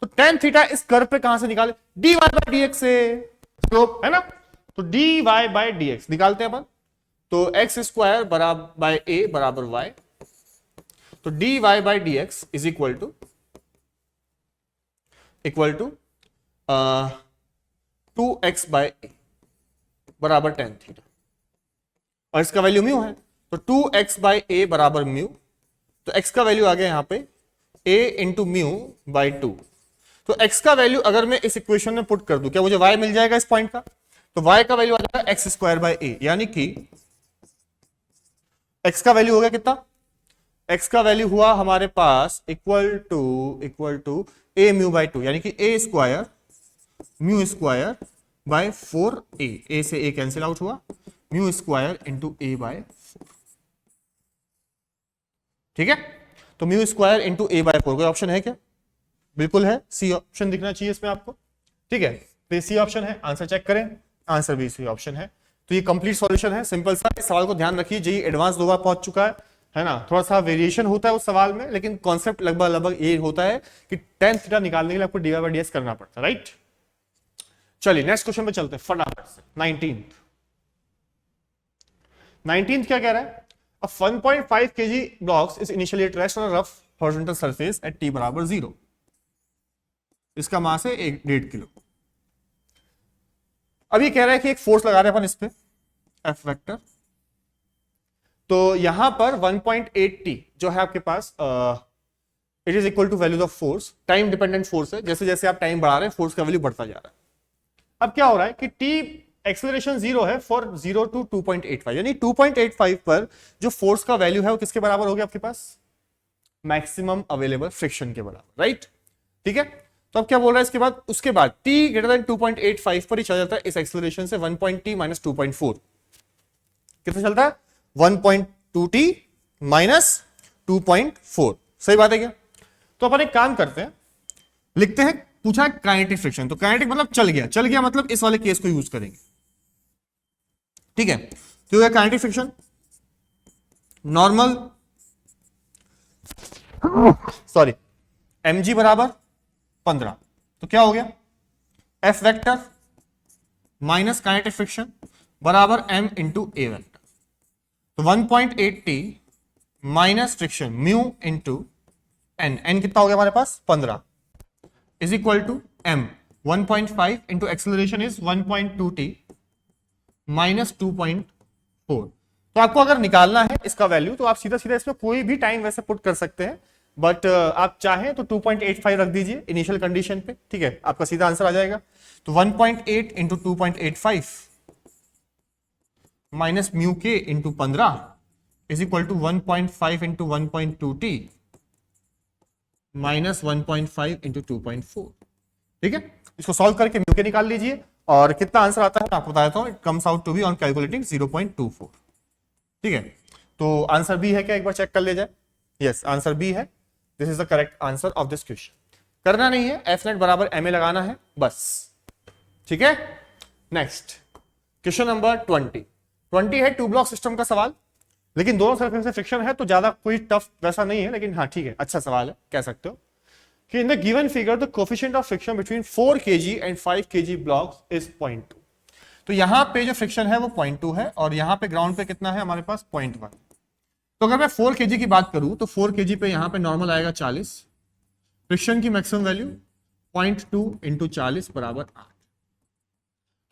तो tan थीटा इस कर्व पे कहां से निकाले? dy बाय dx से, स्लोप है ना। तो dy बाय dx निकालते हैं अपन। तो एक्स स्क्वायर बराबर बाय ए बराबर वाई, तो D Y by D X is equal to 2x by A बराबर tan थीटा, और इसका वैल्यू म्यू है तो 2x बाय ए बराबर म्यू। तो x का वैल्यू आ गया यहां पे a इंटू म्यू बाई 2। तो x का वैल्यू अगर मैं इस इक्वेशन में पुट कर दूं क्या मुझे y मिल जाएगा इस पॉइंट का? तो y का वैल्यू आ जाएगा एक्स स्क्वायर बाय ए, यानी कि x का वैल्यू हो गया कितना? x का वैल्यू हुआ हमारे पास equal to a mu by 2, यानी कि a square mu square by 4a, a से a कैंसिल आउट हुआ, mu square into a by 4। ठीक है, तो mu square into a by 4। कोई ऑप्शन है क्या? बिल्कुल है, सी ऑप्शन दिखना चाहिए इसमें आपको। ठीक है, तो ये सी ऑप्शन है, आंसर चेक करें, आंसर भी सी ऑप्शन है। तो ये कंप्लीट सॉल्यूशन है, सिंपल सा। इस सवाल को ध्यान रखिए, जेई एडवांस 2 बार पहुंच चुका है ना। थोड़ा सा वेरिएशन होता है उस सवाल में, लेकिन कॉन्सेप्ट लगभग ये होता है कि tan थीटा निकालने के लिए आपको dy बाय dx करना पड़ता है, राइट। चलिए नेक्स्ट क्वेश्चन पे चलते हैं फटाफट से। 19th क्या कह रहा है? A 1.5 kg blocks is initially at rest on a rough horizontal surface at t बराबर 0। इसका मास है 1.5 किलो। अब ये कह रहा है कि एक फोर्स लगा रहे हैं अपन इस पे F वेक्टर। तो यहां पर 1.8t जो है आपके पास it is equal to values of force. Time dependent force है, जैसे जैसे आप टाइम बढ़ा रहे हैं फोर्स का वैल्यू बढ़ता जा रहा है। अब क्या हो रहा है कि t एक्सेलरेशन 0 है फॉर 0 टू 2.85, यानी 2.85 पर जो फोर्स का वैल्यू है वो किसके बराबर हो गया आपके पास? मैक्सिमम अवेलेबल फ्रिक्शन के बराबर, राइट। ठीक है, तो अब क्या बोल रहा है इसके बाद? उसके बाद t ग्रेटर देन 2.85 पर ही चला जाता है इस एक्सेलरेशन से 1.t माइनस 2.4। कितना चलता है? 1.2t minus 2.4। सही बात है क्या? तो अपन एक काम करते हैं, लिखते हैं, पूछा है काइनेटिक फ्रिक्शन। तो काइनेटिक मतलब चल गया मतलब इस वाले केस को यूज करेंगे। ठीक है, तो kinetic friction normal sorry mg बराबर 15। तो क्या हो गया? F vector minus kinetic friction बराबर m इंटू ए वेक्टर। तो 1.8t minus friction mu into n कितना हो गया हमारे पास? 15 is equal to m 1.5 into acceleration is 1.2t minus 2.4। तो आपको अगर निकालना है इसका वैल्यू तो आप सीधा सीधा इसमें कोई भी टाइम वैसे पुट कर सकते हैं, बट आप चाहें तो 2.85 रख दीजिए इनिशियल कंडीशन पे। ठीक है, आपका सीधा आंसर आ जाएगा। तो 1.8 इंटू 2.85 माइनस म्यू के into 15 is equal to 1.5 into 1.2t minus 1.5 into 2.4। ठीक है, इसको सॉल्व करके म्यू के निकाल लीजिए और कितना आंसर आता है मैं आपको बता देता हूं। It comes out to be on calculating 0.24। ठीक है, तो आंसर बी है क्या? एक बार चेक कर ले जाए। यस, आंसर बी है। This is the correct answer of this question. करना नहीं है, एफ नेट बराबर एम ए लगाना है बस। ठीक है, नेक्स्ट क्वेश्चन नंबर 20 है टू ब्लॉक सिस्टम का सवाल, लेकिन दोनों सरफेस से फ्रिक्शन है तो ज्यादा कोई टफ वैसा नहीं है, लेकिन हाँ ठीक है, अच्छा सवाल है, कह सकते हो कि in the given figure the coefficient of friction between 4 kg and 5 kg blocks is 0.2। तो यहां पे जो फ्रिक्शन है वो 0.2 है और यहां पे ग्राउंड पे कितना है हमारे पास? 0.1। तो अगर मैं 4 kg की बात करूं तो 4 kg पे यहां पे नॉर्मल आएगा 40, फ्रिक्शन की मैक्सिमम वैल्यू 0.2 इंटू 40 बराबर 8।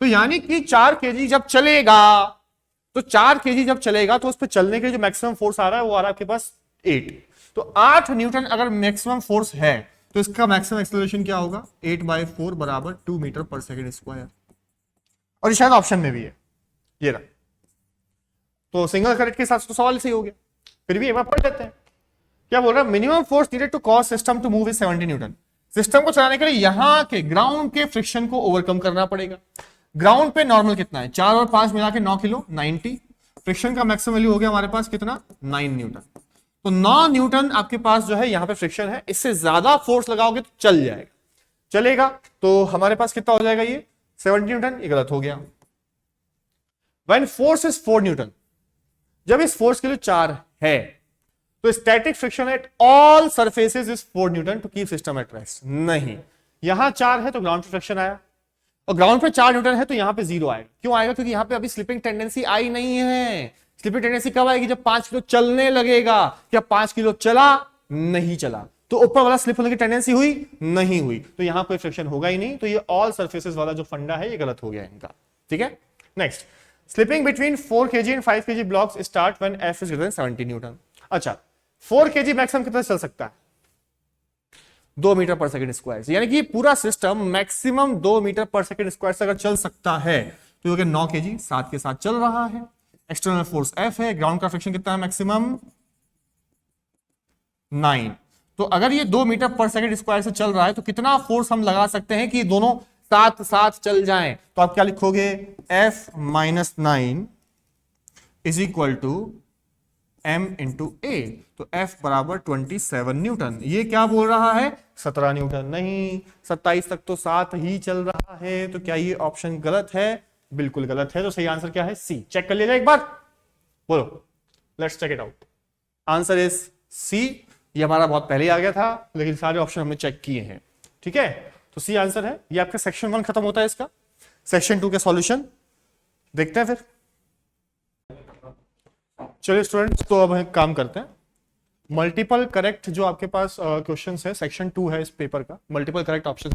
तो यानी कि 4 kg जब चलेगा, तो 4 kg जब चलेगा तो उस पर चलने के जो मैक्सिमम फोर्स आ रहा है वो आ रहा है आपके पास 8। तो 8 न्यूटन अगर मैक्सिमम फोर्स है तो इसका मैक्सिमम एक्सेलरेशन क्या होगा, 8/4 बराबर 2 मीटर पर सेकेंड स्क्वायर। और ये शायद ऑप्शन में भी है, ये रहा। तो सिंगल करंट के साथ तो सवाल सही हो गया, फिर भी एक बार पढ़ लेते हैं। क्या बोल रहा है, minimum force needed to cause system to move is 70 newton. System को चलाने के लिए यहां के ग्राउंड के फ्रिक्शन को ओवरकम करना पड़ेगा। ग्राउंड पे नॉर्मल कितना है, 4 और 5 मिला के 9 किलो 90। फ्रिक्शन का मैक्सिमम वैल्यू हो गया हमारे पास कितना, 9 न्यूटन। तो 9 न्यूटन आपके पास जो है यहां पे फ्रिक्शन है, इससे ज्यादा फोर्स लगाओगे तो चल जाएगा, चलेगा। तो हमारे पास कितना हो जाएगा, ये 70 न्यूटन, ये गलत हो गया। व्हेन फोर्स इज 4 न्यूटन, जब इस फोर्स के लिए 4 है तो static friction at all surfaces is 4 newton to keep system at rest. नहीं, यहां 4 है तो ग्राउंड पे फ्रिक्शन आया, और ग्राउंड पे 4 न्यूटन है तो यहां पे 0 आएगा। क्यों आएगा, क्योंकि यहां पे अभी स्लिपिंग टेंडेंसी आई नहीं है। स्लिपिंग टेंडेंसी कब आएगी, जब 5 किलो चलने लगेगा। क्या 5 किलो चला, नहीं चला, तो ऊपर वाला स्लिप होने की टेंडेंसी हुई, नहीं हुई, तो यहां कोई फ्रिक्शन होगा ही नहीं। तो ये ऑल सरफेसेस वाला जो फंडा है ये गलत हो गया इनका, ठीक है। Next, slipping between 4 kg and 5 kg blocks start when F is greater than 70 newton. अच्छा, 4 kg मैक्सिमम कितना चल सकता है, 2 मीटर पर सेकंड स्क्वायर। यानी कि पूरा सिस्टम मैक्सिमम 2 मीटर पर सेकंड स्क्वायर से अगर चल सकता है तो ये 9 kg 7 के साथ चल रहा है। एक्सटर्नल फोर्स F है, ग्राउंड का फ्रिक्शन कितना है मैक्सिमम 9। तो अगर ये 2 मीटर पर सेकंड स्क्वायर से चल रहा है तो कितना फोर्स हम लगा सकते हैं कि दोनों साथ साथ चल जाएं। तो आप क्या लिखोगे, F minus 9 is equal to M into A. तो F बराबर 27 न्यूटन। ये क्या बोल रहा है, 17 न्यूटन नहीं, 27 तक तो साथ ही चल रहा है। तो क्या ये ऑप्शन गलत है, बिल्कुल गलत है। तो सही आंसर क्या है, सी। चेक कर लीजिए एक बार, बोलो, let's check it out. Answer is C. ये हमारा बहुत पहले आ गया था, लेकिन सारे ऑप्शन हमने चेक किए हैं, ठीक है। तो सी आंसर है। ये आपका सेक्शन 1 खत्म होता है इसका। सेक्शन 2 के सॉल्यूशन देखते हैं फिर। चलिए स्टूडेंट्स, तो अब हम काम करते हैं। मल्टीपल करेक्ट जो आपके पास क्वेश्चंस है, सेक्शन 2 है इस पेपर का, मल्टीपल करेक्ट ऑप्शन।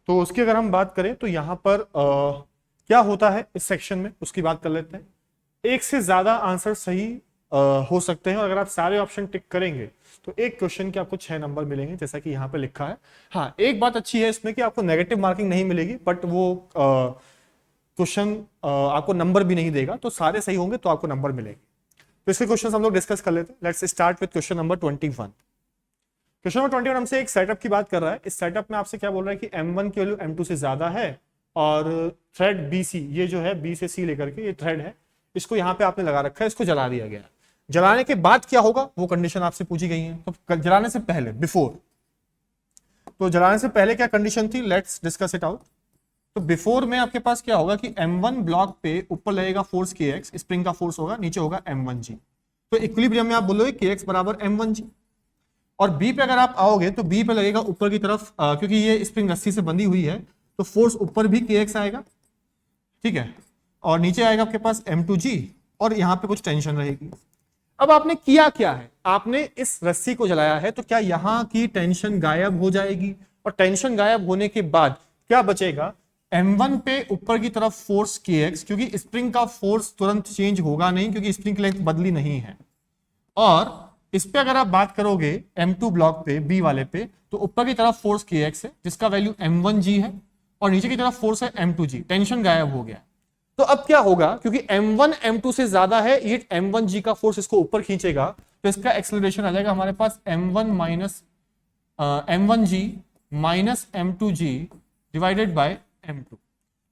तो उसकी अगर हम बात करें तो यहां पर क्या होता है इस सेक्शन में, उसकी बात कर लेते हैं। एक से ज्यादा आंसर सही हो सकते हैं, और अगर आप सारे ऑप्शन टिक करेंगे तो एक क्वेश्चन के आपको 6 नंबर मिलेंगे, जैसा कि यहाँ पे लिखा है। हाँ, एक बात अच्छी है इसमें कि आपको नेगेटिव मार्किंग नहीं मिलेगी, बट वो क्वेश्चन आपको नंबर भी नहीं देगा। तो सारे सही होंगे तो आपको नंबर मिलेंगे। तो इसके क्वेश्चन हम लोग डिस्कस कर लेते हैं। Let's start with question number 21। Question number 21 हमसे एक सेटअप की बात कर रहा है। इस सेटअप में आपसे क्या बोल रहा है कि M1 की वैल्यू M2 से ज्यादा है, और थ्रेड BC, ये जो है B से C लेकर के ये थ्रेड है, इसको यहाँ पे आपने लगा रखा है, इसको जला दिया गया। जलाने के बाद क्या होगा वो कंडीशन आपसे पूछी गई है। तो जलाने से पहले, बिफोर, तो जलाने से पहले क्या कंडीशन थी, लेट्स डिस्कस इट आउट। तो बिफोर में आपके पास क्या होगा कि M1 ब्लॉक पे ऊपर लगेगा फोर्स KX, स्प्रिंग का फोर्स होगा, नीचे होगा M1G। तो इक्विलिब्रियम में आप बोलोगे KX बराबर M1G। और B पे अगर आप आओगे तो B पे लगेगा ऊपर की तरफ, क्योंकि ये स्प्रिंग रस्सी से बंधी हुई है तो फोर्स ऊपर भी KX आएगा, ठीक है, और नीचे आएगा आपके पास M2G, और यहां पे कुछ टेंशन रहेगी। अब आपने किया क्या है, आपने इस रस्सी को जलाया है, तो क्या यहां की टेंशन गायब हो जाएगी, और टेंशन गायब होने के बाद क्या बचेगा, M1 पे ऊपर की तरफ फोर्स KX, क्योंकि स्प्रिंग का फोर्स तुरंत चेंज होगा नहीं क्योंकि स्प्रिंग की लेंथ बदली नहीं है। और इस पे अगर आप बात करोगे M2 ब्लॉक पे, B वाले पे, तो ऊपर की तरफ फोर्स KX है जिसका वैल्यू M1G है, और नीचे की तरफ फोर्स है M2G। टेंशन गायब हो गया। तो अब क्या होगा, क्योंकि M1 M2 से ज्यादा है, ये M1G का फोर्स इसको ऊपर खींचेगा, तो इसका एक्सेलरेशन आ जाएगा हमारे पास M1G minus M2G divided by M2।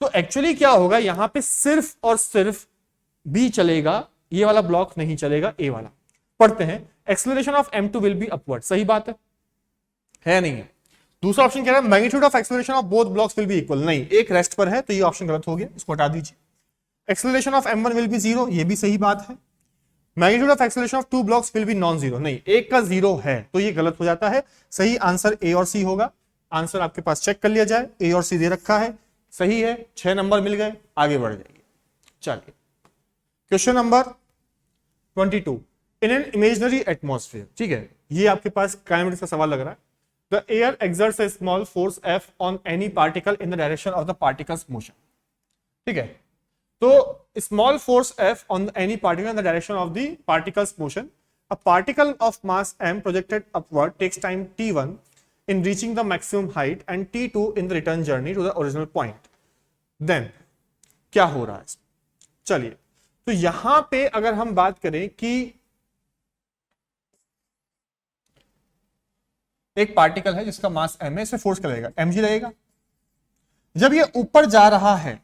तो एक्चुअली क्या होगा, यहां पे सिर्फ और सिर्फ B चलेगा, ये वाला ब्लॉक नहीं चलेगा, A वाला। पढ़ते हैं, acceleration of M2 will be upward. सही बात है नहीं है। दूसरा ऑप्शन कह रहा है magnitude of acceleration of both blocks will be equal. नहीं, एक रेस्ट पर है तो ये ऑप्शन गलत हो गया, इसको हटा दीजिए। Acceleration of M1 will be 0, ये भी सही बात है। Magnitude of acceleration of 2 blocks will be non zero. नहीं, एक का 0 है तो ये गलत हो जाता है। सही आंसर A और C होगा। आंसर आपके पास चेक कर लिया जाए, A और C दे रखा है, सही है। 6 नंबर मिल गए, आगे बढ़ जाइए। चलिए question number 22, in an imaginary atmosphere, ठीक है, ये आपके पास काइनेमेटिक्स का सवाल लग रहा है। The air exerts a small force F on any particle in the direction of the particle's motion. ठीक है, तो small force F on any particle in the direction of the particle's motion, a particle of mass m projected upward takes time t1 in reaching the maximum height and t2 in the return journey to the original point. Then क्या हो रहा है? चलिए, तो यहां पे अगर हम बात करें कि एक पार्टिकल है जिसका मास m है, इसमें फोर्स क्या लगेगा? mg लगेगा। जब ये ऊपर जा रहा है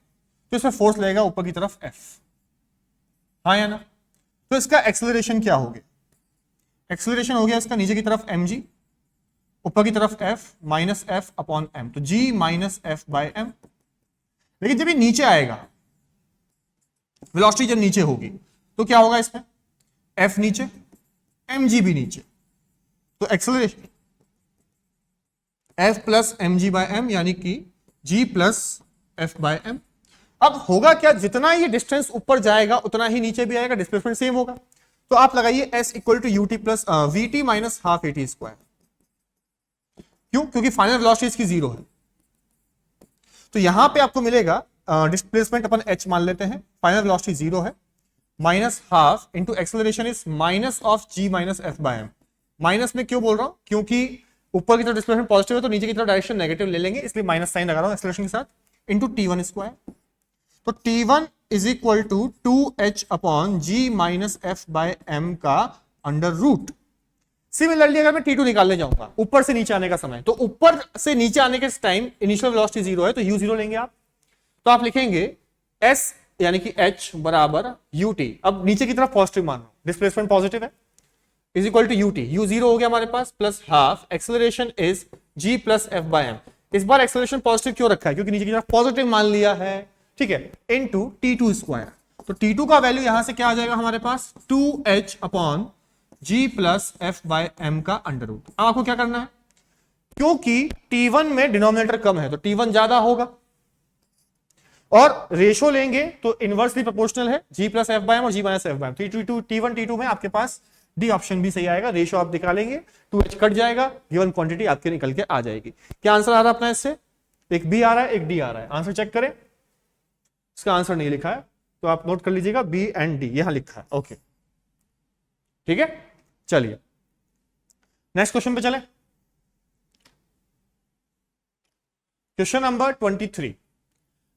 तो इसमें फोर्स लगेगा ऊपर की तरफ f, हाँ या ना? तो इसका एक्सेलरेशन क्या हो गया? एक्सेलरेशन हो गया इसका नीचे की तरफ mg, ऊपर की तरफ f minus F upon m, तो g minus F by m. लेकिन जब ये नीचे आएगा, वेलोसिटी जब नीचे होगी तो क्या होगा? इसमें f नीचे, mg भी नीचे, तो acceleration f plus mg by m यानी कि g plus f by m। अब होगा क्या? जितना ये डिस्टेंस ऊपर जाएगा उतना ही नीचे भी आएगा, डिस्प्लेसमेंट सेम होगा। तो आप लगाइए s equal to ut plus vt minus half at square. क्यों? क्योंकि फाइनल वेलोसिटी इसकी 0 है। तो यहां पे आपको मिलेगा डिस्प्लेसमेंट अपन h मान लेते हैं, फाइनल वेलोसिटी 0 है, minus half into acceleration is minus of g minus F by m. माइनस में क्यों बोल रहा हूं? क्योंकि ऊपर की तरफ डिस्प्लेसमेंट पॉजिटिव है तो नीचे की तरफ डायरेक्शन नेगेटिव ले लेंगे, इसलिए माइनस साइन लगा रहा हूं एक्सेलरेशन के साथ, इंटू t1 स्क्वायर। तो t1 is equal to 2h upon g minus F by m का अंडर रूट। सिमिलरली अगर मैं t2 निकालने जाऊंगा ऊपर से नीचे आने का समय, तो ऊपर से नीचे आने के टाइम इनिशियल वेलोसिटी 0 है, तो u0 लेंगे आप। तो आप लिखेंगे s यानी कि h बराबर ut। अब नीचे की तरफ पॉजिटिव मान लो, डिस्प्लेसमेंट पॉजिटिव है, is equal to ut। u0 हो गया हमारे पास, plus half acceleration is g plus F by M. इस बार एक्सेलरेशन पॉजिटिव क्यों रखा है? क्योंकि नीचे की तरफ पॉजिटिव मान लिया है, ठीक है, इनटू t2 स्क्वायर। तो t2 का वैल्यू यहां से क्या आ जाएगा हमारे पास? 2h upon g plus F by m का अंडर रूट। अब आपको क्या करना है? क्योंकि t1 में डिनोमिनेटर कम है तो t1 ज्यादा होगा, और रेशो लेंगे तो इनवर्सली प्रोपोर्शनल है, g plus F by m और g minus F by m. t1 t2 में आपके पास डी ऑप्शन भी सही आएगा, रेशो आप निकालेंगे 2h कट जाएगा, गिवन क्वांटिटी आपके निकल के आ जाएगी। क्या आंसर आ रहा है अपना इससे? एक बी आ रहा है, एक डी आ रहा है। आंसर चेक करें, इसका आंसर नहीं लिखा है तो आप नोट कर लीजिएगा, बी एंड डी यहां लिखा है। ओके, ठीक है, चलिए नेक्स्ट क्वेश्चन पे चले। क्वेश्चन नंबर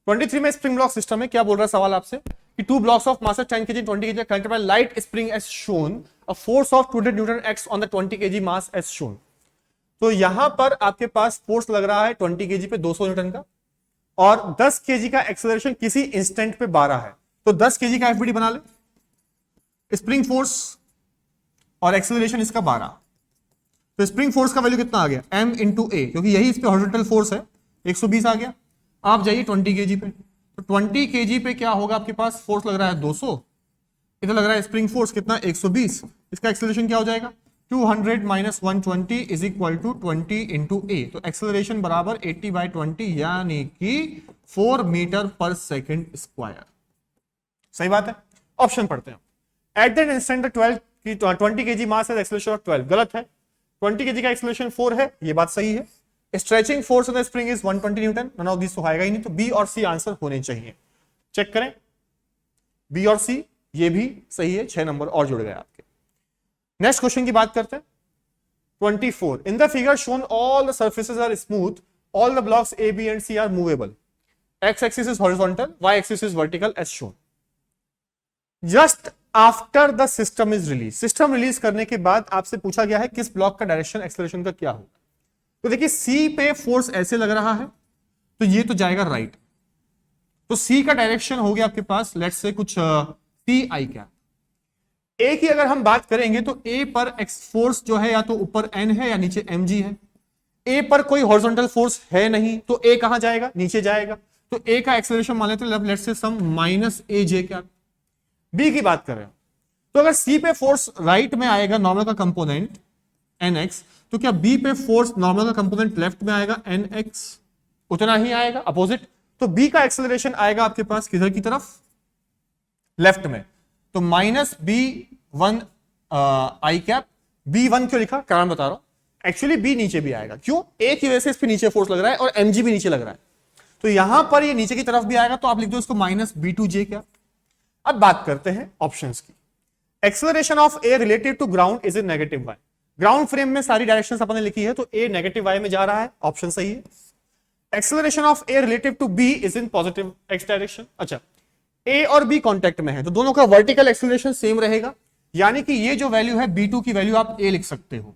23 में स्प्रिंग ब्लॉक सिस्टम में क्या बोल रहा है सवाल आपसे कि two blocks of mass 10 kg 20 kg connected by light spring as shown, a force of 200 newton acts on the 20 kg mass as shown. तो यहां पर आपके पास फोर्स लग रहा है 20 kg पे 200 न्यूटन का, और 10 kg का एक्सेलरेशन किसी इंस्टेंट पे 12 है। तो 10 kg का एफबीडी बना ले, स्प्रिंग फोर्स और एक्सेलरेशन इसका 12। तो स्प्रिंग फोर्स का वैल्यू कितना आ गया? m इंटू ए, क्योंकि यही इस पे हॉरिजॉन्टल फोर्स है, 120 आ गया। आप जाइए 20 kg पे, तो 20 kg पे क्या होगा आपके पास? फोर्स लग रहा है 200, इधर लग रहा है स्प्रिंग फोर्स कितना? 120। इसका एक्सेलरेशन क्या हो जाएगा? 200 minus 120 is equal to 20 into A. तो एक्सेलरेशन बराबर 80 बाई 20 यानी कि 4 मीटर पर सेकेंड स्क्वायर। सही बात है। ऑप्शन पढ़ते हैं। एट दैट इंस्टेंट 20 kg मास है, एक्सेलरेशन ऑफ 12, गलत है। 20 kg का एक्सेलरेशन 4 है, ये बात सही है। Stretching force on the spring is 120 newton, none of this तो आएगा ही नहीं, तो बी और सी आंसर होने चाहिए। चेक करें, बी और सी ये भी सही है, 6 नंबर और जुड़ गए आपके। नेक्स्ट क्वेश्चन की बात करते हैं। 24 in the figure shown all the surfaces are smooth, all the blocks A B and C are movable, x axis is horizontal, y axis is vertical as shown. Just after the system is release, system release करने के बाद आपसे पूछा गया है किस block का direction acceleration का क्या होगा। तो देखिए सी पे फोर्स ऐसे लग रहा है, तो ये तो जाएगा राइट, तो सी का डायरेक्शन हो गया आपके पास लेट्स से कुछ सी आई कैप। ए की अगर हम बात करेंगे तो ए पर एक्स फोर्स जो है या तो ऊपर एन है या नीचे एम जी है। ए पर कोई हॉरिजॉन्टल फोर्स है नहीं, तो ए कहां जाएगा? नीचे जाएगा। तो ए का एक्सेलरेशन मान लेते हैं let's say some minus a j cap. B की बात करें तो अगर सी पे फोर्स राइट में आएगा नॉर्मल का कंपोनेंट एन एक्स, तो क्या बी पे फोर्स नॉर्मल का कंपोनेंट लेफ्ट में आएगा एन एक्स? उतना ही आएगा अपोजिट। तो बी का एक्सेलरेशन आएगा आपके पास किधर की तरफ? लेफ्ट में। तो माइनस बी वन आई कैप। बी वन क्यों लिखा? कारण बता रहा हूं, एक्चुअली बी नीचे भी आएगा, क्यों? ए की वजह से इस पे नीचे फोर्स लग रहा है और mg भी नीचे लग रहा है, तो यहां पर ये नीचे की तरफ भी आएगा, तो आप लिख दो इसको माइनस b2j क्या। अब बात करते हैं ऑप्शंस की। Acceleration of A related to ground is in negative y. Ground frame में सारी डायरेक्शंस अपन ने लिखी है, तो ए नेगेटिव वाई में जा रहा है, ऑप्शन सही है। Acceleration of A relative to B is in positive x direction. अच्छा, ए और बी कांटेक्ट में है तो दोनों का वर्टिकल एक्सेलरेशन सेम रहेगा, यानी कि ये जो वैल्यू है b2 की वैल्यू आप ए लिख सकते हो,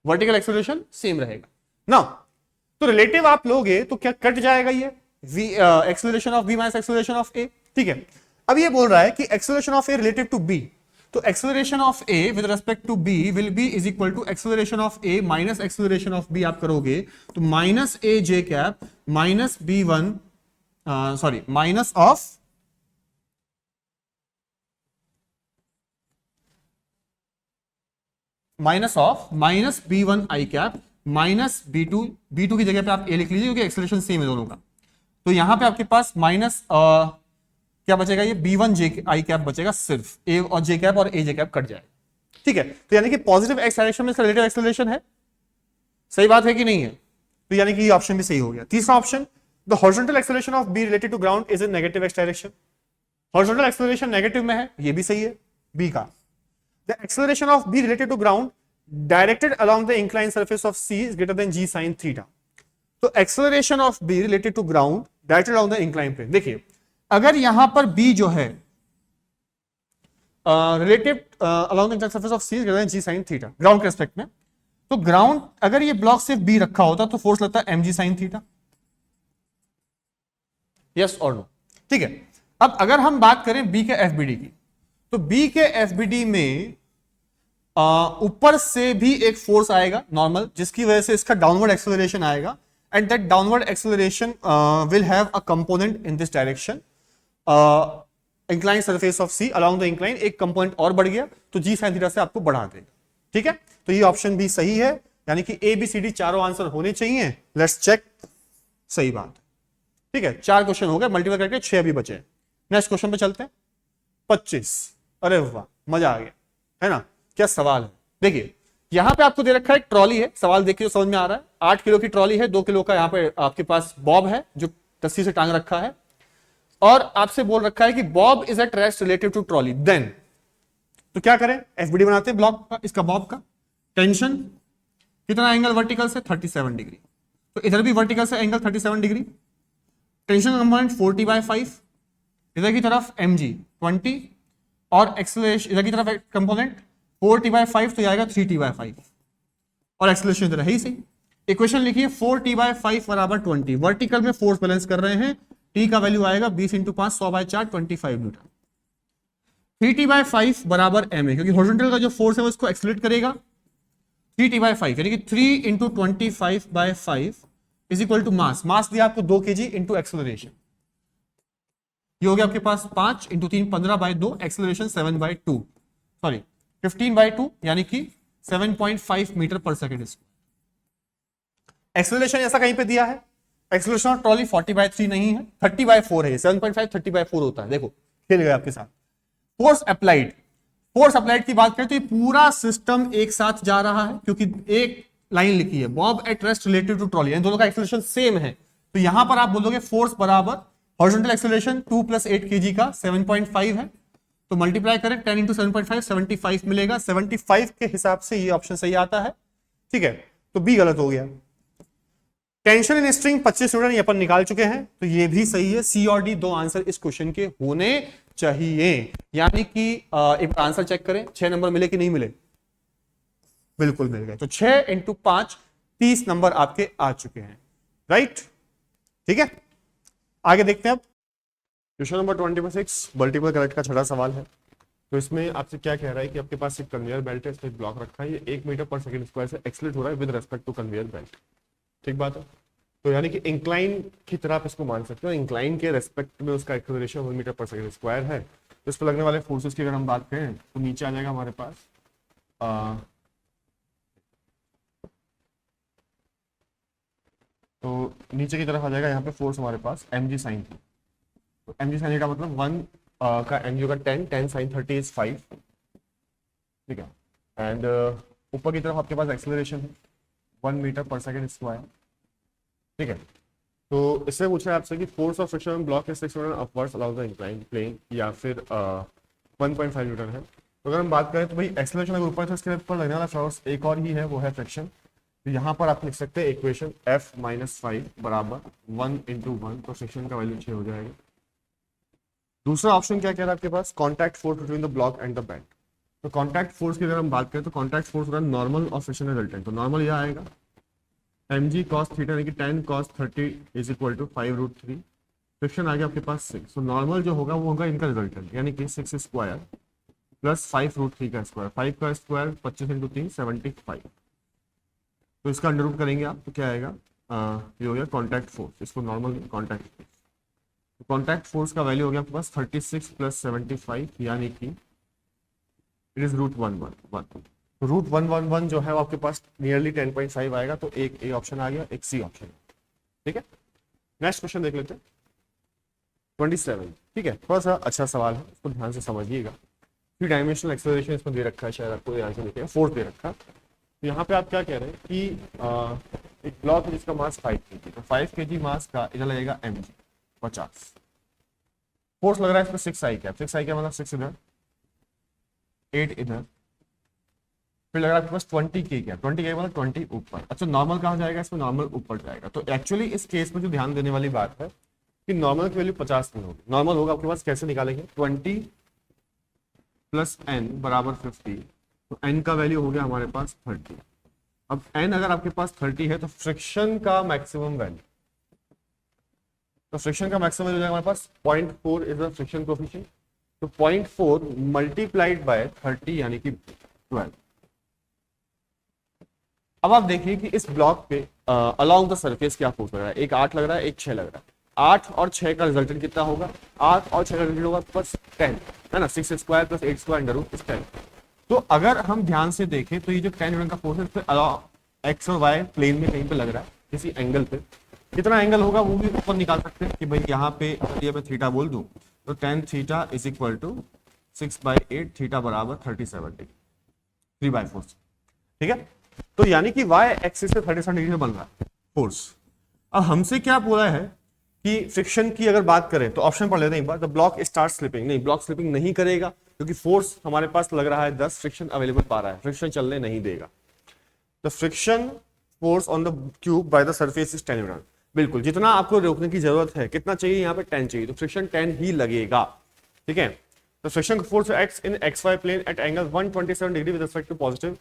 वर्टिकल एक्सेलरेशन सेम रहेगा ना। तो रिलेटिव आप लोगे तो क्या कट जाएगा ये v acceleration of v minus acceleration of a, ठीक है। अब ये बोल रहा है कि acceleration of a relative to b, तो acceleration of a with respect to b will be is equal to acceleration of a minus acceleration of b। आप करोगे तो minus a j cap minus b1 sorry minus of minus b1 i cap minus b2 की जगह पे आप a लिख लीजिए क्योंकि एक्सेलरेशन सेम है दोनों का। तो यहां पे आपके पास माइनस क्या बचेगा, ये b1 j i कैप बचेगा, सिर्फ a और j कैप और a j कैप कट जाएगा, ठीक है। तो यानी कि पॉजिटिव एक्स डायरेक्शन में इसका रिलेटिव एक्सेलरेशन है, सही बात है कि नहीं है? तो यानी कि ये ऑप्शन भी सही हो गया। तीसरा option, the horizontal acceleration of b related to ground is in negative x direction. Horizontal acceleration negative में है, ये भी सही है b का। The acceleration of b related to ground directed along the inclined surface of c is greater than g sin theta. तो acceleration of b related to ground directed along the inclined plane। देखिए अगर यहां पर b जो है relative along the inclined surface of c is greater than g sin theta, ground के respect में, तो ग्राउंड अगर ये ब्लॉक सिर्फ b रखा होता तो फोर्स लगता है mg sin theta, यस और नो, ठीक है। अब अगर हम बात करें b के fbd की, तो b के fbd में ऊपर से भी एक फोर्स आएगा नॉर्मल, जिसकी वजह से इसका डाउनवर्ड एक्सेलरेशन आएगा, and that downward acceleration will have a component in this direction, incline surface of C along the incline, एक कंपोनेंट और बढ़ गया तो जी साइन थीटा से आपको बढ़ा देगा, ठीक है। तो ये ऑप्शन भी सही है, यानी कि ए बी सी डी चारों आंसर होने चाहिए। लेट्स चेक, सही बात, ठीक है। 4 क्वेश्चन हो गए, मल्टीपल करके 6 अभी बचे। नेक्स्ट क्वेश्चन पे चलते हैं। 25, अरे वाह मजा आ गया, है ना। क्या सवाल है, देखिए यहां पे आपको दे रखा है एक ट्रॉली है, सवाल देखिए समझ में आ रहा है। 8 किलो की ट्रॉली है, 2 किलो का यहाँ पे आपके पास बॉब है जो रस्सी से टांग रखा है, और आपसे बोल रखा है कि bob is at rest relative to trolley, then तो क्या करें, एफबीडी बनाते हैं ब्लॉक का, इसका बॉब का। टेंशन कितना एंगल वर्टिकल से 37 डिग्री, तो इधर भी वर्टिकल से एंगल 37 डिग्री। टेंशन कंपोनेंट 40/5, इधर की तरफ mg 20, और एक्सेलरेशन इधर की तरफ कंपोनेंट 4t/5 तो आएगा 3t/5, और एक्सेलरेशन इधर है ही सही। इक्वेशन लिखिए 4t/5 बराबर 20, वर्टिकल में फोर्स बैलेंस कर रहे हैं, t का वैल्यू आएगा 20 × 5 100/4 25 न्यूटन। 3t/5 बराबर ma, क्योंकि हॉरिजॉन्टल का जो फोर्स है वो इसको एक्सेलरेट करेगा। 3t/5 यानी कि 3 × 25/5 इज इक्वल टू मास, मास दिया आपको 2 kg इंटू एक्सेलरेशन, ये हो गया आपके पास 5 × 3 15/2, एक्सेलरेशन 7/2 सॉरी 15/2 यानी कि 7.5 मीटर पर सेकेंड। एक्सेलरेशन ऐसा कहीं पे दिया है, एक्सेलरेशन ऑफ ट्रॉली 40/3 नहीं है, 30/4 है, 7.5 30/4 होता है। देखो खेल गए आपके साथ। फोर्स अप्लाइड, फोर्स अप्लाइड की बात करें तो ये पूरा सिस्टम एक साथ जा रहा है, क्योंकि एक लाइन लिखी है Bob at rest relative to trolley, दोनों का एक्सेलरेशन सेम है। तो यहां पर आप बोलोगे फोर्स बराबर हॉरिजॉन्टल एक्सेलरेशन 2 + 8 kg का 7.5 है, तो मल्टीप्लाई करें 10 × 7.5 75 मिलेगा। 75 के हिसाब से ये ऑप्शन सही आता है, ठीक है। तो बी गलत हो गया। टेंशन इन स्ट्रिंग 25 न्यूटन ये अपन निकाल चुके हैं, तो ये भी सही है। सी और डी 2 आंसर इस क्वेश्चन के होने चाहिए, यानी कि एक आंसर चेक करें 6 नंबर मिले कि नहीं मिले, बिल्कुल मिल गए। तो 6 × 5 30 नंबर आपके आ चुके हैं, राइट, ठीक है। आगे देखते हैं अब क्वेश्चन नंबर 26, मल्टीपल करेक्ट का 6वां सवाल है। तो इसमें आपसे क्या कह रहा है कि आपके पास एक कन्वेयर बेल्ट है, इसमें ब्लॉक रखा है, ये 1 मीटर पर सेकंड स्क्वायर से एक्सेलरेट हो रहा है with respect to conveyor belt, ठीक बात है। तो यानी कि इंक्लाइन की तरह आप इसको मान सकते हो, इंक्लाइन के रेस्पेक्ट में उसका एक्सेलरेशन 1 मीटर पर सेकंड स्क्वायर है। तो इस पर लगने वाले फोर्सेस की अगर हम बात करें तो नीचे आ जाएगा हमारे पास तो नीचे की तरफ आ जाएगा यहाँ पे फोर्स हमारे पास mg sin थी। तो mg sin का मतलब 1 का mg का 10 sin 30 इज 5, ठीक है। एंड ऊपर की तरफ आपके पास एक्सेलरेशन है, मीटर पर सेकेंड स्क्वायर। ठीक है, तो इससे पूछा है आपसे कि force of friction on block is 6 newton upwards along the inclined plane, या फिर 1.5 न्यूटन है। तो अगर हम बात करें तो भाई एक्सेलरेशन अगर ऊपर है तो इसके ऊपर लगने वाला फोर्स एक और ही है, वो है फ्रिक्शन। तो यहाँ पर आप लिख सकते हैं इक्वेशन F-5 बराबर 1 × 1, तो फ्रिक्शन का वैल्यू 6 हो जाएगा। दूसरा ऑप्शन क्या कह रहा है आपके पास, contact force between the block and the bed. तो कॉन्टैक्ट फोर्स की अगर हम बात करें तो कॉन्टैक्ट फोर्स होगा नॉर्मल और फ्रिक्शन रिजल्टेंट। तो नॉर्मल यह आएगा mg cos थीटा यानी कि tan cos 30 is equal to 5√3। Friction आ गया आपके पास 6। तो नॉर्मल जो होगा वो होगा इनका रिजल्टेंट यानी कि 6 स्क्वायर प्लस 5√3 का स्क्वायर, 5 का स्क्वायर 25 × 3 75। तो इसका अंडर रूट करेंगे आप तो क्या आएगा, ये हो गया कॉन्टैक्ट फोर्स, इसको नॉर्मल कॉन्टैक्ट फोर्स। तो कॉन्टैक्ट फोर्स का वैल्यू हो गया आपके पास 36 + 75 यानी कि इट इज √111। तो √111 जो है वो आपके पास नियरली 10.5 आएगा। तो एक ए ऑप्शन आ गया, एक सी ऑप्शन। ठीक है, नेक्स्ट क्वेश्चन देख लेते हैं 27। ठीक है, थोड़ा सा अच्छा सवाल है, इसको ध्यान से समझिएगा। 3 डायमेंशनल एक्सेलरेशन इसमें दे रखा है, शायद आपको ध्यान से देखें, फोर्स दे रखा है। तो यहाँ पे आप क्या कह रहे हैं कि एक ब्लॉक है जिसका मास 5 kg, तो 5 kg मास का इधर लगेगा mg 50। फोर्स लग रहा है इसमें 6i क्या, 6i क्या मतलब 6 इधर 8 इधर, फिर लग रहा है आपके पास 20 k क्या, 20 k मतलब 20 ऊपर। अच्छा नॉर्मल कहाँ जाएगा, इसमें नॉर्मल ऊपर जाएगा। तो एक्चुअली इस केस में जो ध्यान देने वाली बात है कि नॉर्मल की वैल्यू 50 नहीं होगी। नॉर्मल होगा आपके पास, कैसे निकालेंगे, 20 + n बराबर 50। तो n का वैल्यू हो गया हमारे पास 30। अब n अगर आपके पास 30 है तो फ्रिक्शन का मैक्सिमम वैल्यू, तो फ्रिक्शन का मैक्सिमम वैल्यू हमारे पास 0.4 इज द फ्रिक्शन कोएफिशिएंट। तो 0.4 मल्टीप्लाइड बाय 30 यानी कि 12। अब आप देखिए कि इस ब्लॉक पे अलोंग द सरफेस क्या फोर्स लग रहा है, एक 8 लग रहा है, एक 6 लग रहा है। 8 और 6 का रिजल्टेंट कितना होगा, 8 और 6 का रिजल्टेंट होगा प्लस 10 है ना, 6 square plus 8 square under root 10। तो अगर हम ध्यान से देखें तो ये जो 10 न्यूटन का फोर्स है इस पे एक्स और वाई प्लेन में कहीं पे लग रहा है, किसी एंगल पे। कितना एंगल होगा वो भी ऊपर निकाल सकते हैं कि भाई यहाँ पे ये मैं थीटा बोल दूं तो tan theta is equal to 6/8 theta बराबर 37 डिग्री, 3/4। ठीक है, तो यानी कि y एक्सिस से 37 डिग्री में बन रहा है फोर्स। अब हमसे क्या बोला है कि फ्रिक्शन की अगर बात करें तो ऑप्शन पढ़ लेते हैं एक बार, द ब्लॉक स्टार्ट स्लिपिंग। नहीं, ब्लॉक स्लिपिंग नहीं करेगा क्योंकि फोर्स हमारे पास लग रहा है 10, फ्रिक्शन अवेलेबल पा रहा है, फ्रिक्शन चलने नहीं देगा। The friction force on the cube by the surface is 10 Newton. बिल्कुल, जितना आपको रोकने की जरूरत है, कितना चाहिए यहाँ पे 10 चाहिए, तो फ्रिक्शन 10 ही लगेगा। ठीक है, तो friction force acts in XY plane at angle 127 degree with respect to positive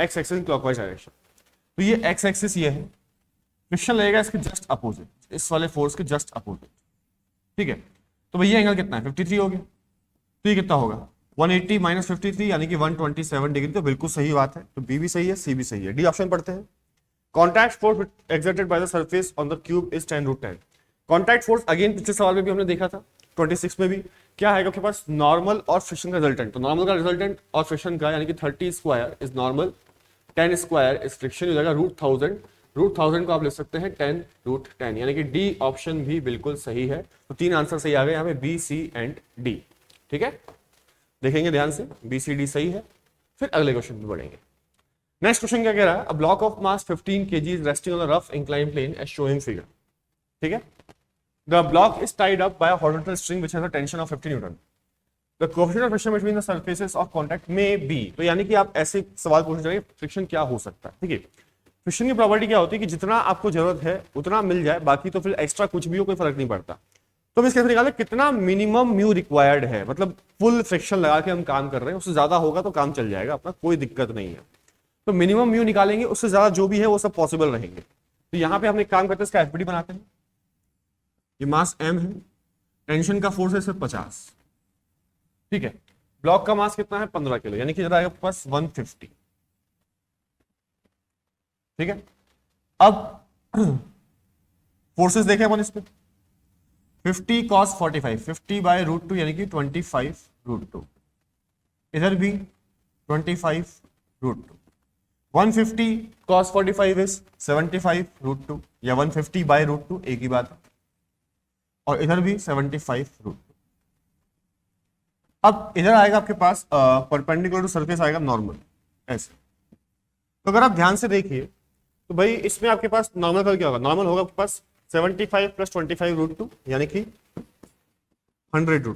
x axis in clockwise direction. तो ये एक्स एक्सिस ये है, फ्रिक्शन लगेगा इसके जस्ट अपोजिट, इस वाले फोर्स के जस्ट अपोजिट। ठीक है, तो भैया एंगल कितना है, 53 हो गया। तो ये कितना होगा 180 - 53 यानी कि 127 डिग्री। तो बिल्कुल सही बात है, तो बी भी सही है, सी भी सही है। डी ऑप्शन पढ़ते हैं, contact force exerted by the surface on the cube is 10√10। Contact force again पिछले सवाल में भी हमने देखा था, 26 में भी क्या है आपके पास, नॉर्मल और फ्रिक्शन का रिजल्टेंट। तो नॉर्मल का रिजल्टेंट और फ्रिक्शन का यानी कि 30 square is normal, 10 square is friction, हो जाएगा √1000। √1000 को आप लिख सकते हैं 10√10 यानी कि डी ऑप्शन भी बिल्कुल सही है। तो 3 आंसर सही आ गए यहाँ पे, बी, सी एंड डी। ठीक है, देखेंगे ध्यान से, बी सी डी सही है। फिर अगले क्वेश्चन में बढ़ेंगे। नेक्स्ट क्वेश्चन क्या कह रहा है, a block of mass 15 kg is resting on a rough inclined plane as shown in figure। ठीक है, the block is tied up by a horizontal string which has a tension of 50 Newton। The coefficient of friction between the surfaces of contact may be। तो यानी कि आप ऐसे सवाल पूछना चाहिए फ्रिक्शन क्या हो सकता है। ठीक है, फ्रिक्शन की प्रॉपर्टी क्या होती है कि जितना आपको जरूरत है उतना मिल जाए, बाकी तो फिर एक्स्ट्रा कुछ भी हो कोई फर्क नहीं पड़ता। तो हम इसके अंदर निकालें कितना मिनिमम म्यू रिक्वायर्ड है, मतलब फुल फ्रिक्शन लगा के हम काम कर रहे हैं, उससे ज्यादा होगा तो काम चल जाएगा अपना, कोई दिक्कत नहीं है। तो मिनिमम म्यू निकालेंगे, उससे ज्यादा जो भी है वो सब पॉसिबल रहेंगे। तो यहां पे हम एक काम करते हैं, इसका एफपीडी बनाते हैं। ये मास m है, टेंशन का फोर्स है सिर्फ 50। ठीक है, ब्लॉक का मास कितना है 15 किलो यानी कि जरा आएगा प्लस 150। ठीक है, अब फोर्सेस देखें अपन इस पे, 50 cos 45, 50/√2 यानी कि 25√2। इधर भी 25√2। 150 cos 45 इज 75√2 या 150/√2 एक ही बात है, और इधर भी 75√2। अब इधर आएगा आपके पास परपेंडिकुलर टू सरफेस आएगा नॉर्मल ऐसे। तो अगर आप ध्यान से देखिए तो भाई इसमें आपके पास नॉर्मल कर क्या होगा, नॉर्मल होगा आपके पास 75 प्लस 25√2 यानी कि 100√2।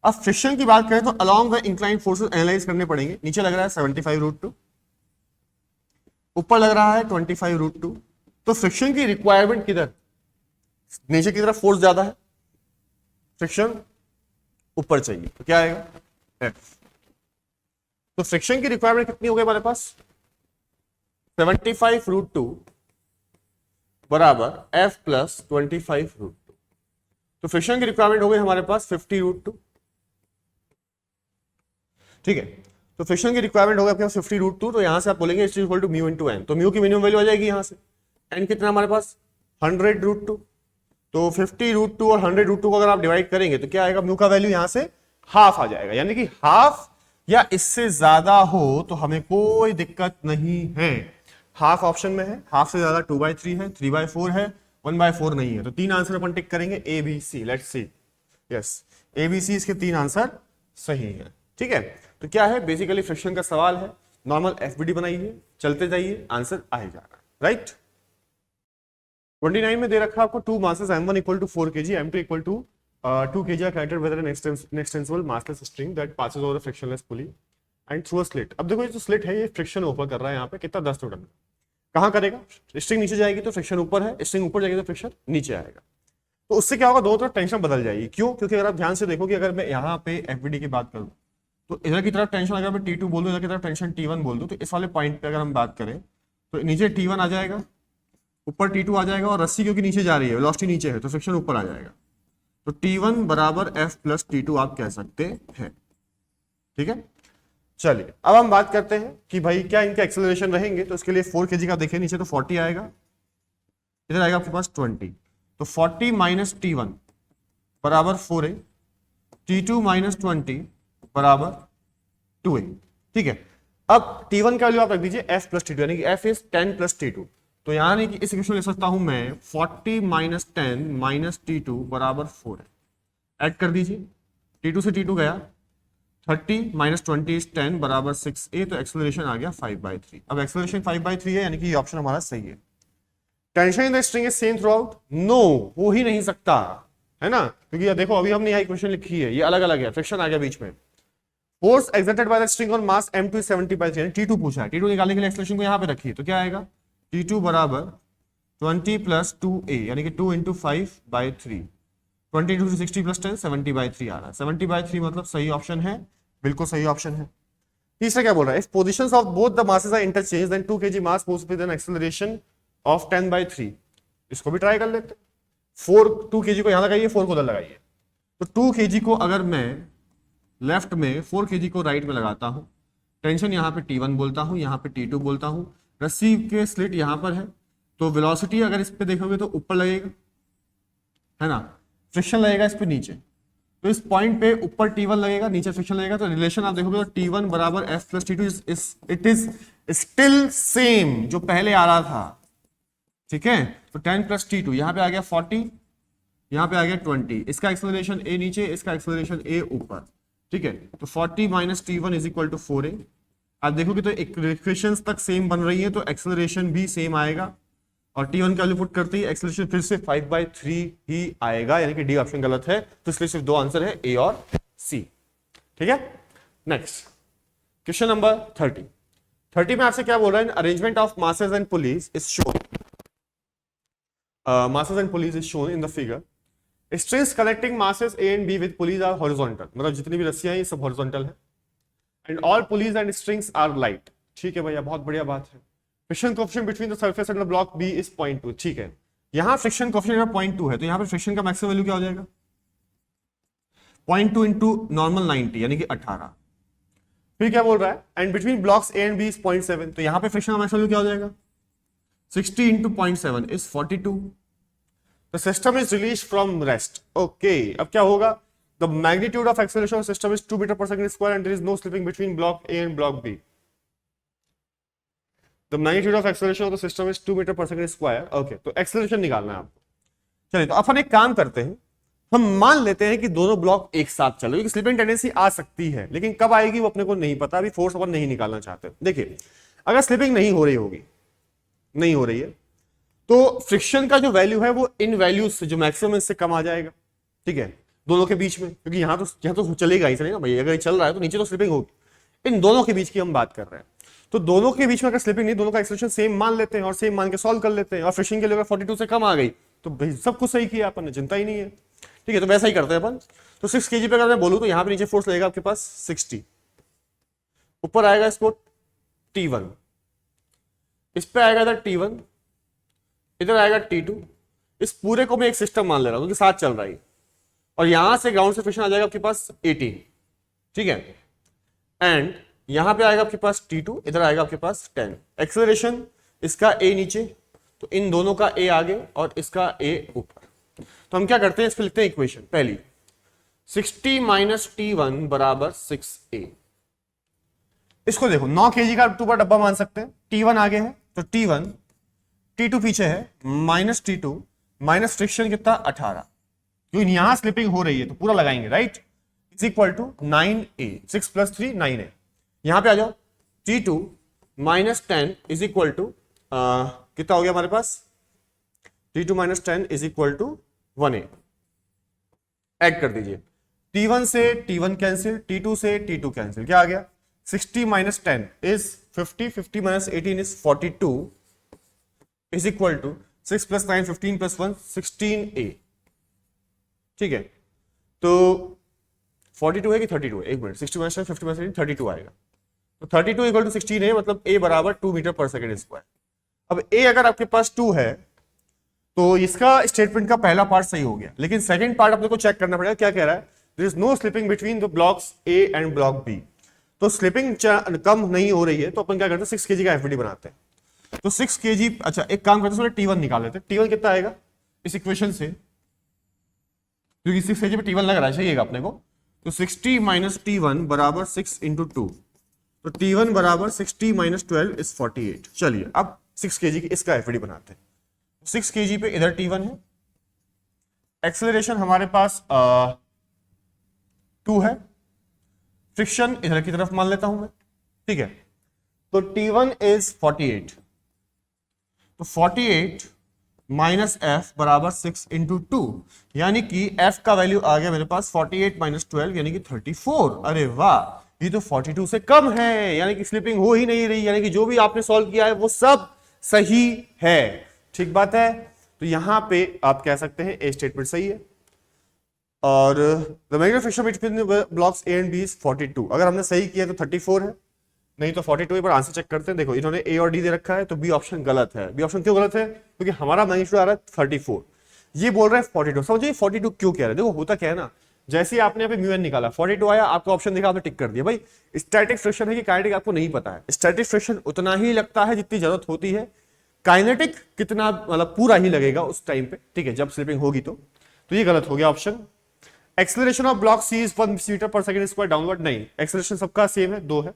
अब फ्रिक्शन की बात करें तो along the inclined forces analyse करने पड़ेंगे। नीचे लग रहा है 75√2, ऊपर लग रहा है 25√2। तो फ्रिक्शन की रिक्वायरमेंट किधर, नीचे की तरफ फोर्स ज्यादा है, फ्रिक्शन ऊपर चाहिए, तो क्या आएगा F। तो फ्रिक्शन की रिक्वायरमेंट कितनी हो गई हमारे पास 75√2 बराबर F प्लस 25√2। तो फ्रिक्शन की रिक्वायरमेंट हो गई हमारे पास 50√2। ठीक है, तो फ्रिक्शन की रिक्वायरमेंट होगा आपके पास 50√2। तो यहां से आप बोलेंगे it is equal to mu into n. तो म्यू की मिनिमम वैल्यू आ जाएगी यहां से, एन कितना हमारे पास 100√2। तो 50√2 और 100√2 को अगर आप डिवाइड करेंगे तो क्या आएगा, म्यू का वैल्यू यहां से हाफ आ जाएगा, यानी कि हाफ या इससे ज्यादा हो तो हमें कोई दिक्कत नहीं है। हाफ ऑप्शन में है, हाफ से ज्यादा 2/3 है, 3/4 है, 1/4 नहीं है। तो 3 आंसर अपन टिक करेंगे A B C. Let's see, yes A B C इसके 3 आंसर सही है। ठीक है, तो क्या है, बेसिकली फ्रिक्शन का सवाल है, नॉर्मल एफबीडी बनाइए, चलते जाइए, आंसर आएगा, राइट। 29 में दे रखा आपको 2 masses m1 equal to 4 kg, m2 equal to 2 kg are connected with an extensible massless string that passes over a frictionless pulley and through a slit। अब देखो ये जो स्लिट है ये फ्रिक्शन ऊपर कर रहा है, यहाँ पे कितना 10 न्यूटन। कहाँ करेगा, स्ट्रिंग नीचे जाएगी तो फ्रिक्शन ऊपर है, स्ट्रिंग ऊपर जाएगी तो फ्रिक्शन नीचे आएगा। तो उससे क्या होगा, दोनों तरफ टेंशन बदल जाएगी। क्यों, क्योंकि अगर आप ध्यान से देखो कि अगर मैं यहाँ पे एफबीडी की बात करूँ तो इधर की तरफ टेंशन अगर मैं T2 बोल दूं, इधर की तरफ टेंशन T1 बोल दूं, तो इस वाले पॉइंट पे अगर हम बात करें तो नीचे T1 आ जाएगा, ऊपर T2 आ जाएगा, और रस्सी क्योंकि नीचे जा रही है, वेलोसिटी नीचे है, तो फ्रिक्शन ऊपर आ जाएगा। तो T1 बराबर F प्लस T2 आप कह सकते हैं। ठीक है, चलिए अब हम बात करते हैं कि भाई क्या इनके एक्सेलरेशन रहेंगे। तो इसके लिए 4 kg का देखिए, नीचे तो 40 आएगा, इधर आएगा आपके पास 20। तो 40 माइनस T1 बराबर 4a, T2 माइनस 20 बराबर 2a। ठीक है, अब T1 का वैल्यू आप रख दीजिए F प्लस T2, यानी कि F इज 10 प्लस T2। तो यानी कि इस इक्वेशन ले सकता हूं मैं 40 माइनस 10 माइनस T2 बराबर 4 है। ऐड कर दीजिए, T2 से T2 गया, 30 माइनस 20 इज 10 बराबर 6a। तो एक्सेलरेशन आ गया 5/3। अब एक्सेलरेशन 5/3 है, यानी कि ये ऑप्शन हमारा सही है। Tension in the string is same throughout, no हो ही नहीं सकता है ना, क्योंकि ये देखो अभी हमने यहाँ इक्वेशन लिखी है, ये अलग अलग है, फ्रिक्शन आ गया बीच में। Force exerted by the string on mass m2 is 70/3, T2 पूछा है, T2 निकालने के लिए एक्सेलरेशन को यहाँ पे रखिए, तो क्या आएगा T2 बराबर 20 प्लस 2a, यानी कि 2 इंटू 5/3, 20 इंटू 60 प्लस 10, 70/3 आ रहा है। 70/3 मतलब सही ऑप्शन है, बिल्कुल सही ऑप्शन है। तीसरा क्या बोल रहा है, if positions of both the masses are interchange then 2 kg mass moves with an acceleration of 10/3। इसको भी ट्राई कर लेते हैं। 2 kg को यहां लगाइए, 4 को उधर लगाइए। तो 2 kg को अगर मैं लेफ्ट में, 4 kg को राइट में लगाता हूं, टेंशन यहां पे T1 बोलता हूं, यहां पे T2 बोलता हूं, रस्सी के स्लिट यहां पर है, तो वेलोसिटी अगर इस पे देखोगे तो ऊपर लगेगा, है ना, फ्रिक्शन लगेगा इस पे नीचे, तो इस पॉइंट पे ऊपर T1 लगेगा, नीचे फ्रिक्शन लगेगा। तो रिलेशन आप देखोगे तो T1 बराबर F plus T2 it is still same जो पहले आ रहा था। ठीक है, तो 10 प्लस T2, यहां पे आ गया 40, यहां पे आ गया 20, इसका एक्सेलरेशन a नीचे, इसका एक्सेलरेशन a ऊपर। ठीक है, तो 40 minus T1 is equal to 4a। आप देखोगे तो इक्वेशंस तक सेम बन रही है, तो एक्सेलरेशन भी सेम आएगा, और T1 का वैल्यू पुट करते ही एक्सेलरेशन फिर से 5/3 ही आएगा, यानी कि डी ऑप्शन गलत है। तो इसलिए सिर्फ 2 आंसर है, ए और सी। ठीक है, नेक्स्ट क्वेश्चन नंबर 30 में आपसे क्या बोल रहा है, arrangement of masses and pulleys is shown, masses and pulleys is shown in the figure. Strings connecting masses A and B with pulleys are horizontal, मतलब जितनी भी रस्सियां हैं ये सब horizontal है, and all pulleys and strings are light। ठीक है भैया, बहुत बढ़िया बात है। Friction coefficient between the surface and the block B is 0.2। ठीक है, यहां फ्रिक्शन कोएफिशिएंट 0.2 है, तो यहां पे फ्रिक्शन का मैक्सिमम वैल्यू क्या हो जाएगा, 0.2 इंटू नॉर्मल 90, यानी कि 18। फिर क्या बोल रहा है, and between blocks A and B is 0.7, तो यहां पे फ्रिक्शन का मैक्सिमम वैल्यू क्या हो जाएगा, 60 into 0.7 is 42। The system is released from rest। Okay, अब क्या होगा, the magnitude of acceleration of system is 2 meter per second square and there is no slipping between block A and block B। The magnitude of acceleration of the system is 2 meter per second square। Okay, तो acceleration निकालना है आपको। चलिए, तो अपन एक काम करते हैं, हम मान लेते हैं कि दोनों ब्लॉक एक साथ चल रहे हैं, स्लिपिंग टेंडेंसी आ सकती है, लेकिन कब आएगी वो अपने को नहीं पता, अभी फोर्स अपन नहीं निकालना चाहते। देखिए, अगर स्लिपिंग नहीं हो रही होगी नहीं हो रही है, तो फ्रिक्शन का जो वैल्यू है वो इन वैल्यूज से, जो मैक्सिमम इससे कम आ जाएगा, ठीक है, दोनों के बीच में, क्योंकि यहाँ तो चलेगा ही ना भाई, अगर ये चल रहा है तो नीचे तो स्लिपिंग होगी। इन दोनों के बीच की हम बात कर रहे हैं, तो दोनों के बीच में अगर स्लिपिंग नहीं, दोनों का एक्सेलरेशन सेम मान लेते हैं और सेम मान के सॉल्व कर लेते हैं, और फ्रिक्शन के लिए अगर 42 से कम आ गई तो भाई सब कुछ सही किया अपन ने, चिंता ही नहीं है, ठीक है। तो वैसा ही करते हैं अपन। तो 6 kg पे अगर मैं बोलूं तो यहाँ पे नीचे फोर्स लगेगा आपके पास 60, ऊपर आएगा इसको T1, इस पे आएगा इधर T1, इधर आएगा T2, इस पूरे को मैं एक सिस्टम मान ले रहा हूं क्योंकि साथ चल रहा है, और यहां से ग्राउंड से फ्रिक्शन आ जाएगा आपके पास 18, ठीक है, एंड यहां पे आएगा आपके पास T2, इधर आएगा आपके पास 10। एक्सेलरेशन इसका A नीचे, तो इन दोनों का A आगे और इसका A ऊपर। तो हम क्या करते हैं, इस पे लिखते हैं इक्वेशन पहली, 60 माइनस T1 बराबर 6A। इसको देखो 9 kg का ऊपर डब्बा मान सकते हैं, T1 आगे है तो T1, T2 पीछे है, माइनस T2 माइनस फ्रिक्शन कितना 18, क्योंकि यहां स्लिपिंग हो रही है तो पूरा लगाएंगे, right, is equal to 9A, 6 + 3 9A। यहां पे आ जाओ, T2 minus 10 is equal to कितना हो गया हमारे पास, T2 minus 10 is equal to 1A। Add कर दीजिए, T1 से T1 कैंसिल, T2 से T2 कैंसिल, क्या आ गया, 60 minus 10 is 50, 50 minus 18 is 42 is equal to 6 + 9 15 + 1 16A, ठीक है। तो 42 है कि 32 है, एक मिनट, 60 माइनस 10 50 माइनस 18 32 आएगा, तो 32 इक्वल टू 16 है, मतलब A बराबर 2 मीटर पर सेकेंड स्क्वायर। अब A अगर आपके पास 2 है तो इसका स्टेटमेंट का पहला पार्ट सही हो गया, लेकिन सेकंड पार्ट अपने को चेक करना पड़ेगा, क्या कह रहा है, there is no slipping between the blocks A and block B। तो स्लिपिंग कम नहीं हो रही है तो अपन क्या करते हैं, 6 kg का एफडी बनाते हैं। तो 6 kg, अच्छा एक काम करते हैं, T1 निकाल लेते हैं। T1 कितना आएगा इस इक्वेशन से, क्योंकि 6 kg पे T1 लग रहा है, चाहिएगा अपने को, तो 60 माइनस T1 बराबर 6 इंटू 2, तो T1 बराबर 60 माइनस 12 इज 48। चलिए अब 6 kg की इसका एफडी बनाते हैं। 6 kg पे इधर T1 है, एक्सेलरेशन हमारे पास 2 है, फ्रिक्शन इधर की तरफ मान लेता हूं मैं, ठीक है। तो T1 इज 48, तो 48 माइनस F बराबर 6 इंटू 2, यानी कि F का वैल्यू आ गया मेरे पास 48 माइनस 12 यानी कि 34। अरे वाह, ये तो 42 से कम है, यानी कि स्लिपिंग हो ही नहीं रही, यानी कि जो भी आपने सॉल्व किया है वो सब सही है, ठीक बात है। तो यहां पे आप कह सकते हैं ए स्टेटमेंट सही है, और the magnetic friction between blocks A and B is 42। अगर हमने सही किया तो 34 है, नहीं तो 42। एक बार आंसर चेक करते हैं, देखो इन्होंने ए और डी दे रखा है तो बी ऑप्शन गलत है। बी ऑप्शन क्यों गलत है, क्योंकि हमारा मैग्नीट्यूड आ रहा है 34, ये बोल रहा है 42। समझिए 42 क्यों कह रहे हैं, देखो होता क्या है ना, जैसे ही आपने यहाँ पे म्यू एन निकाला 42 आया, आपका ऑप्शन दिखा, आपने टिक कर दिया। भाई स्टैटिक फ्रिक्शन है कि काइनेटिक आपको नहीं पता है, स्टैटिक फ्रिक्शन उतना ही लगता है जितनी जरूरत होती है, काइनेटिक कितना मतलब पूरा ही लगेगा उस टाइम पे, ठीक है, जब स्लिपिंग होगी। तो ये गलत हो गया option. Acceleration of block C is 1 metre पर सेकंड स्क्वायर डाउनवर्ड, नहीं, एक्सेलरेशन सबका सेम है, 2 है।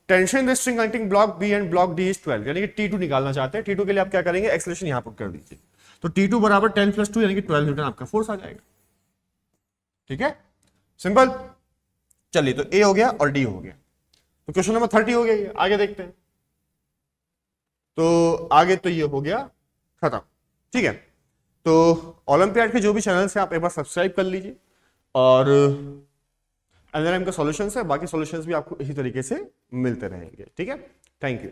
Tension in the string connecting block B and block D is 12, यानी कि T2 निकालना चाहते हैं। T2 के लिए आप क्या करेंगे, एक्सेलरेशन यहां पुट कर दीजिए, तो T2 बराबर 10 + 2 यानी कि 12 न्यूटन आपका फोर्स आ जाएगा, ठीक है, सिंपल। चलिए तो ए हो गया और डी हो गया, तो क्वेश्चन नंबर 30 हो गया। आगे देखते हैं, तो आगे तो ये हो गया खत्म, ठीक है। तो ओलंपियाड के जो भी चैनल्स हैं आप एक बार सब्सक्राइब कर लीजिए, और एनआरएम का सॉल्यूशंस है, बाकी सॉल्यूशंस भी आपको इसी तरीके से मिलते रहेंगे, ठीक है। Thank you.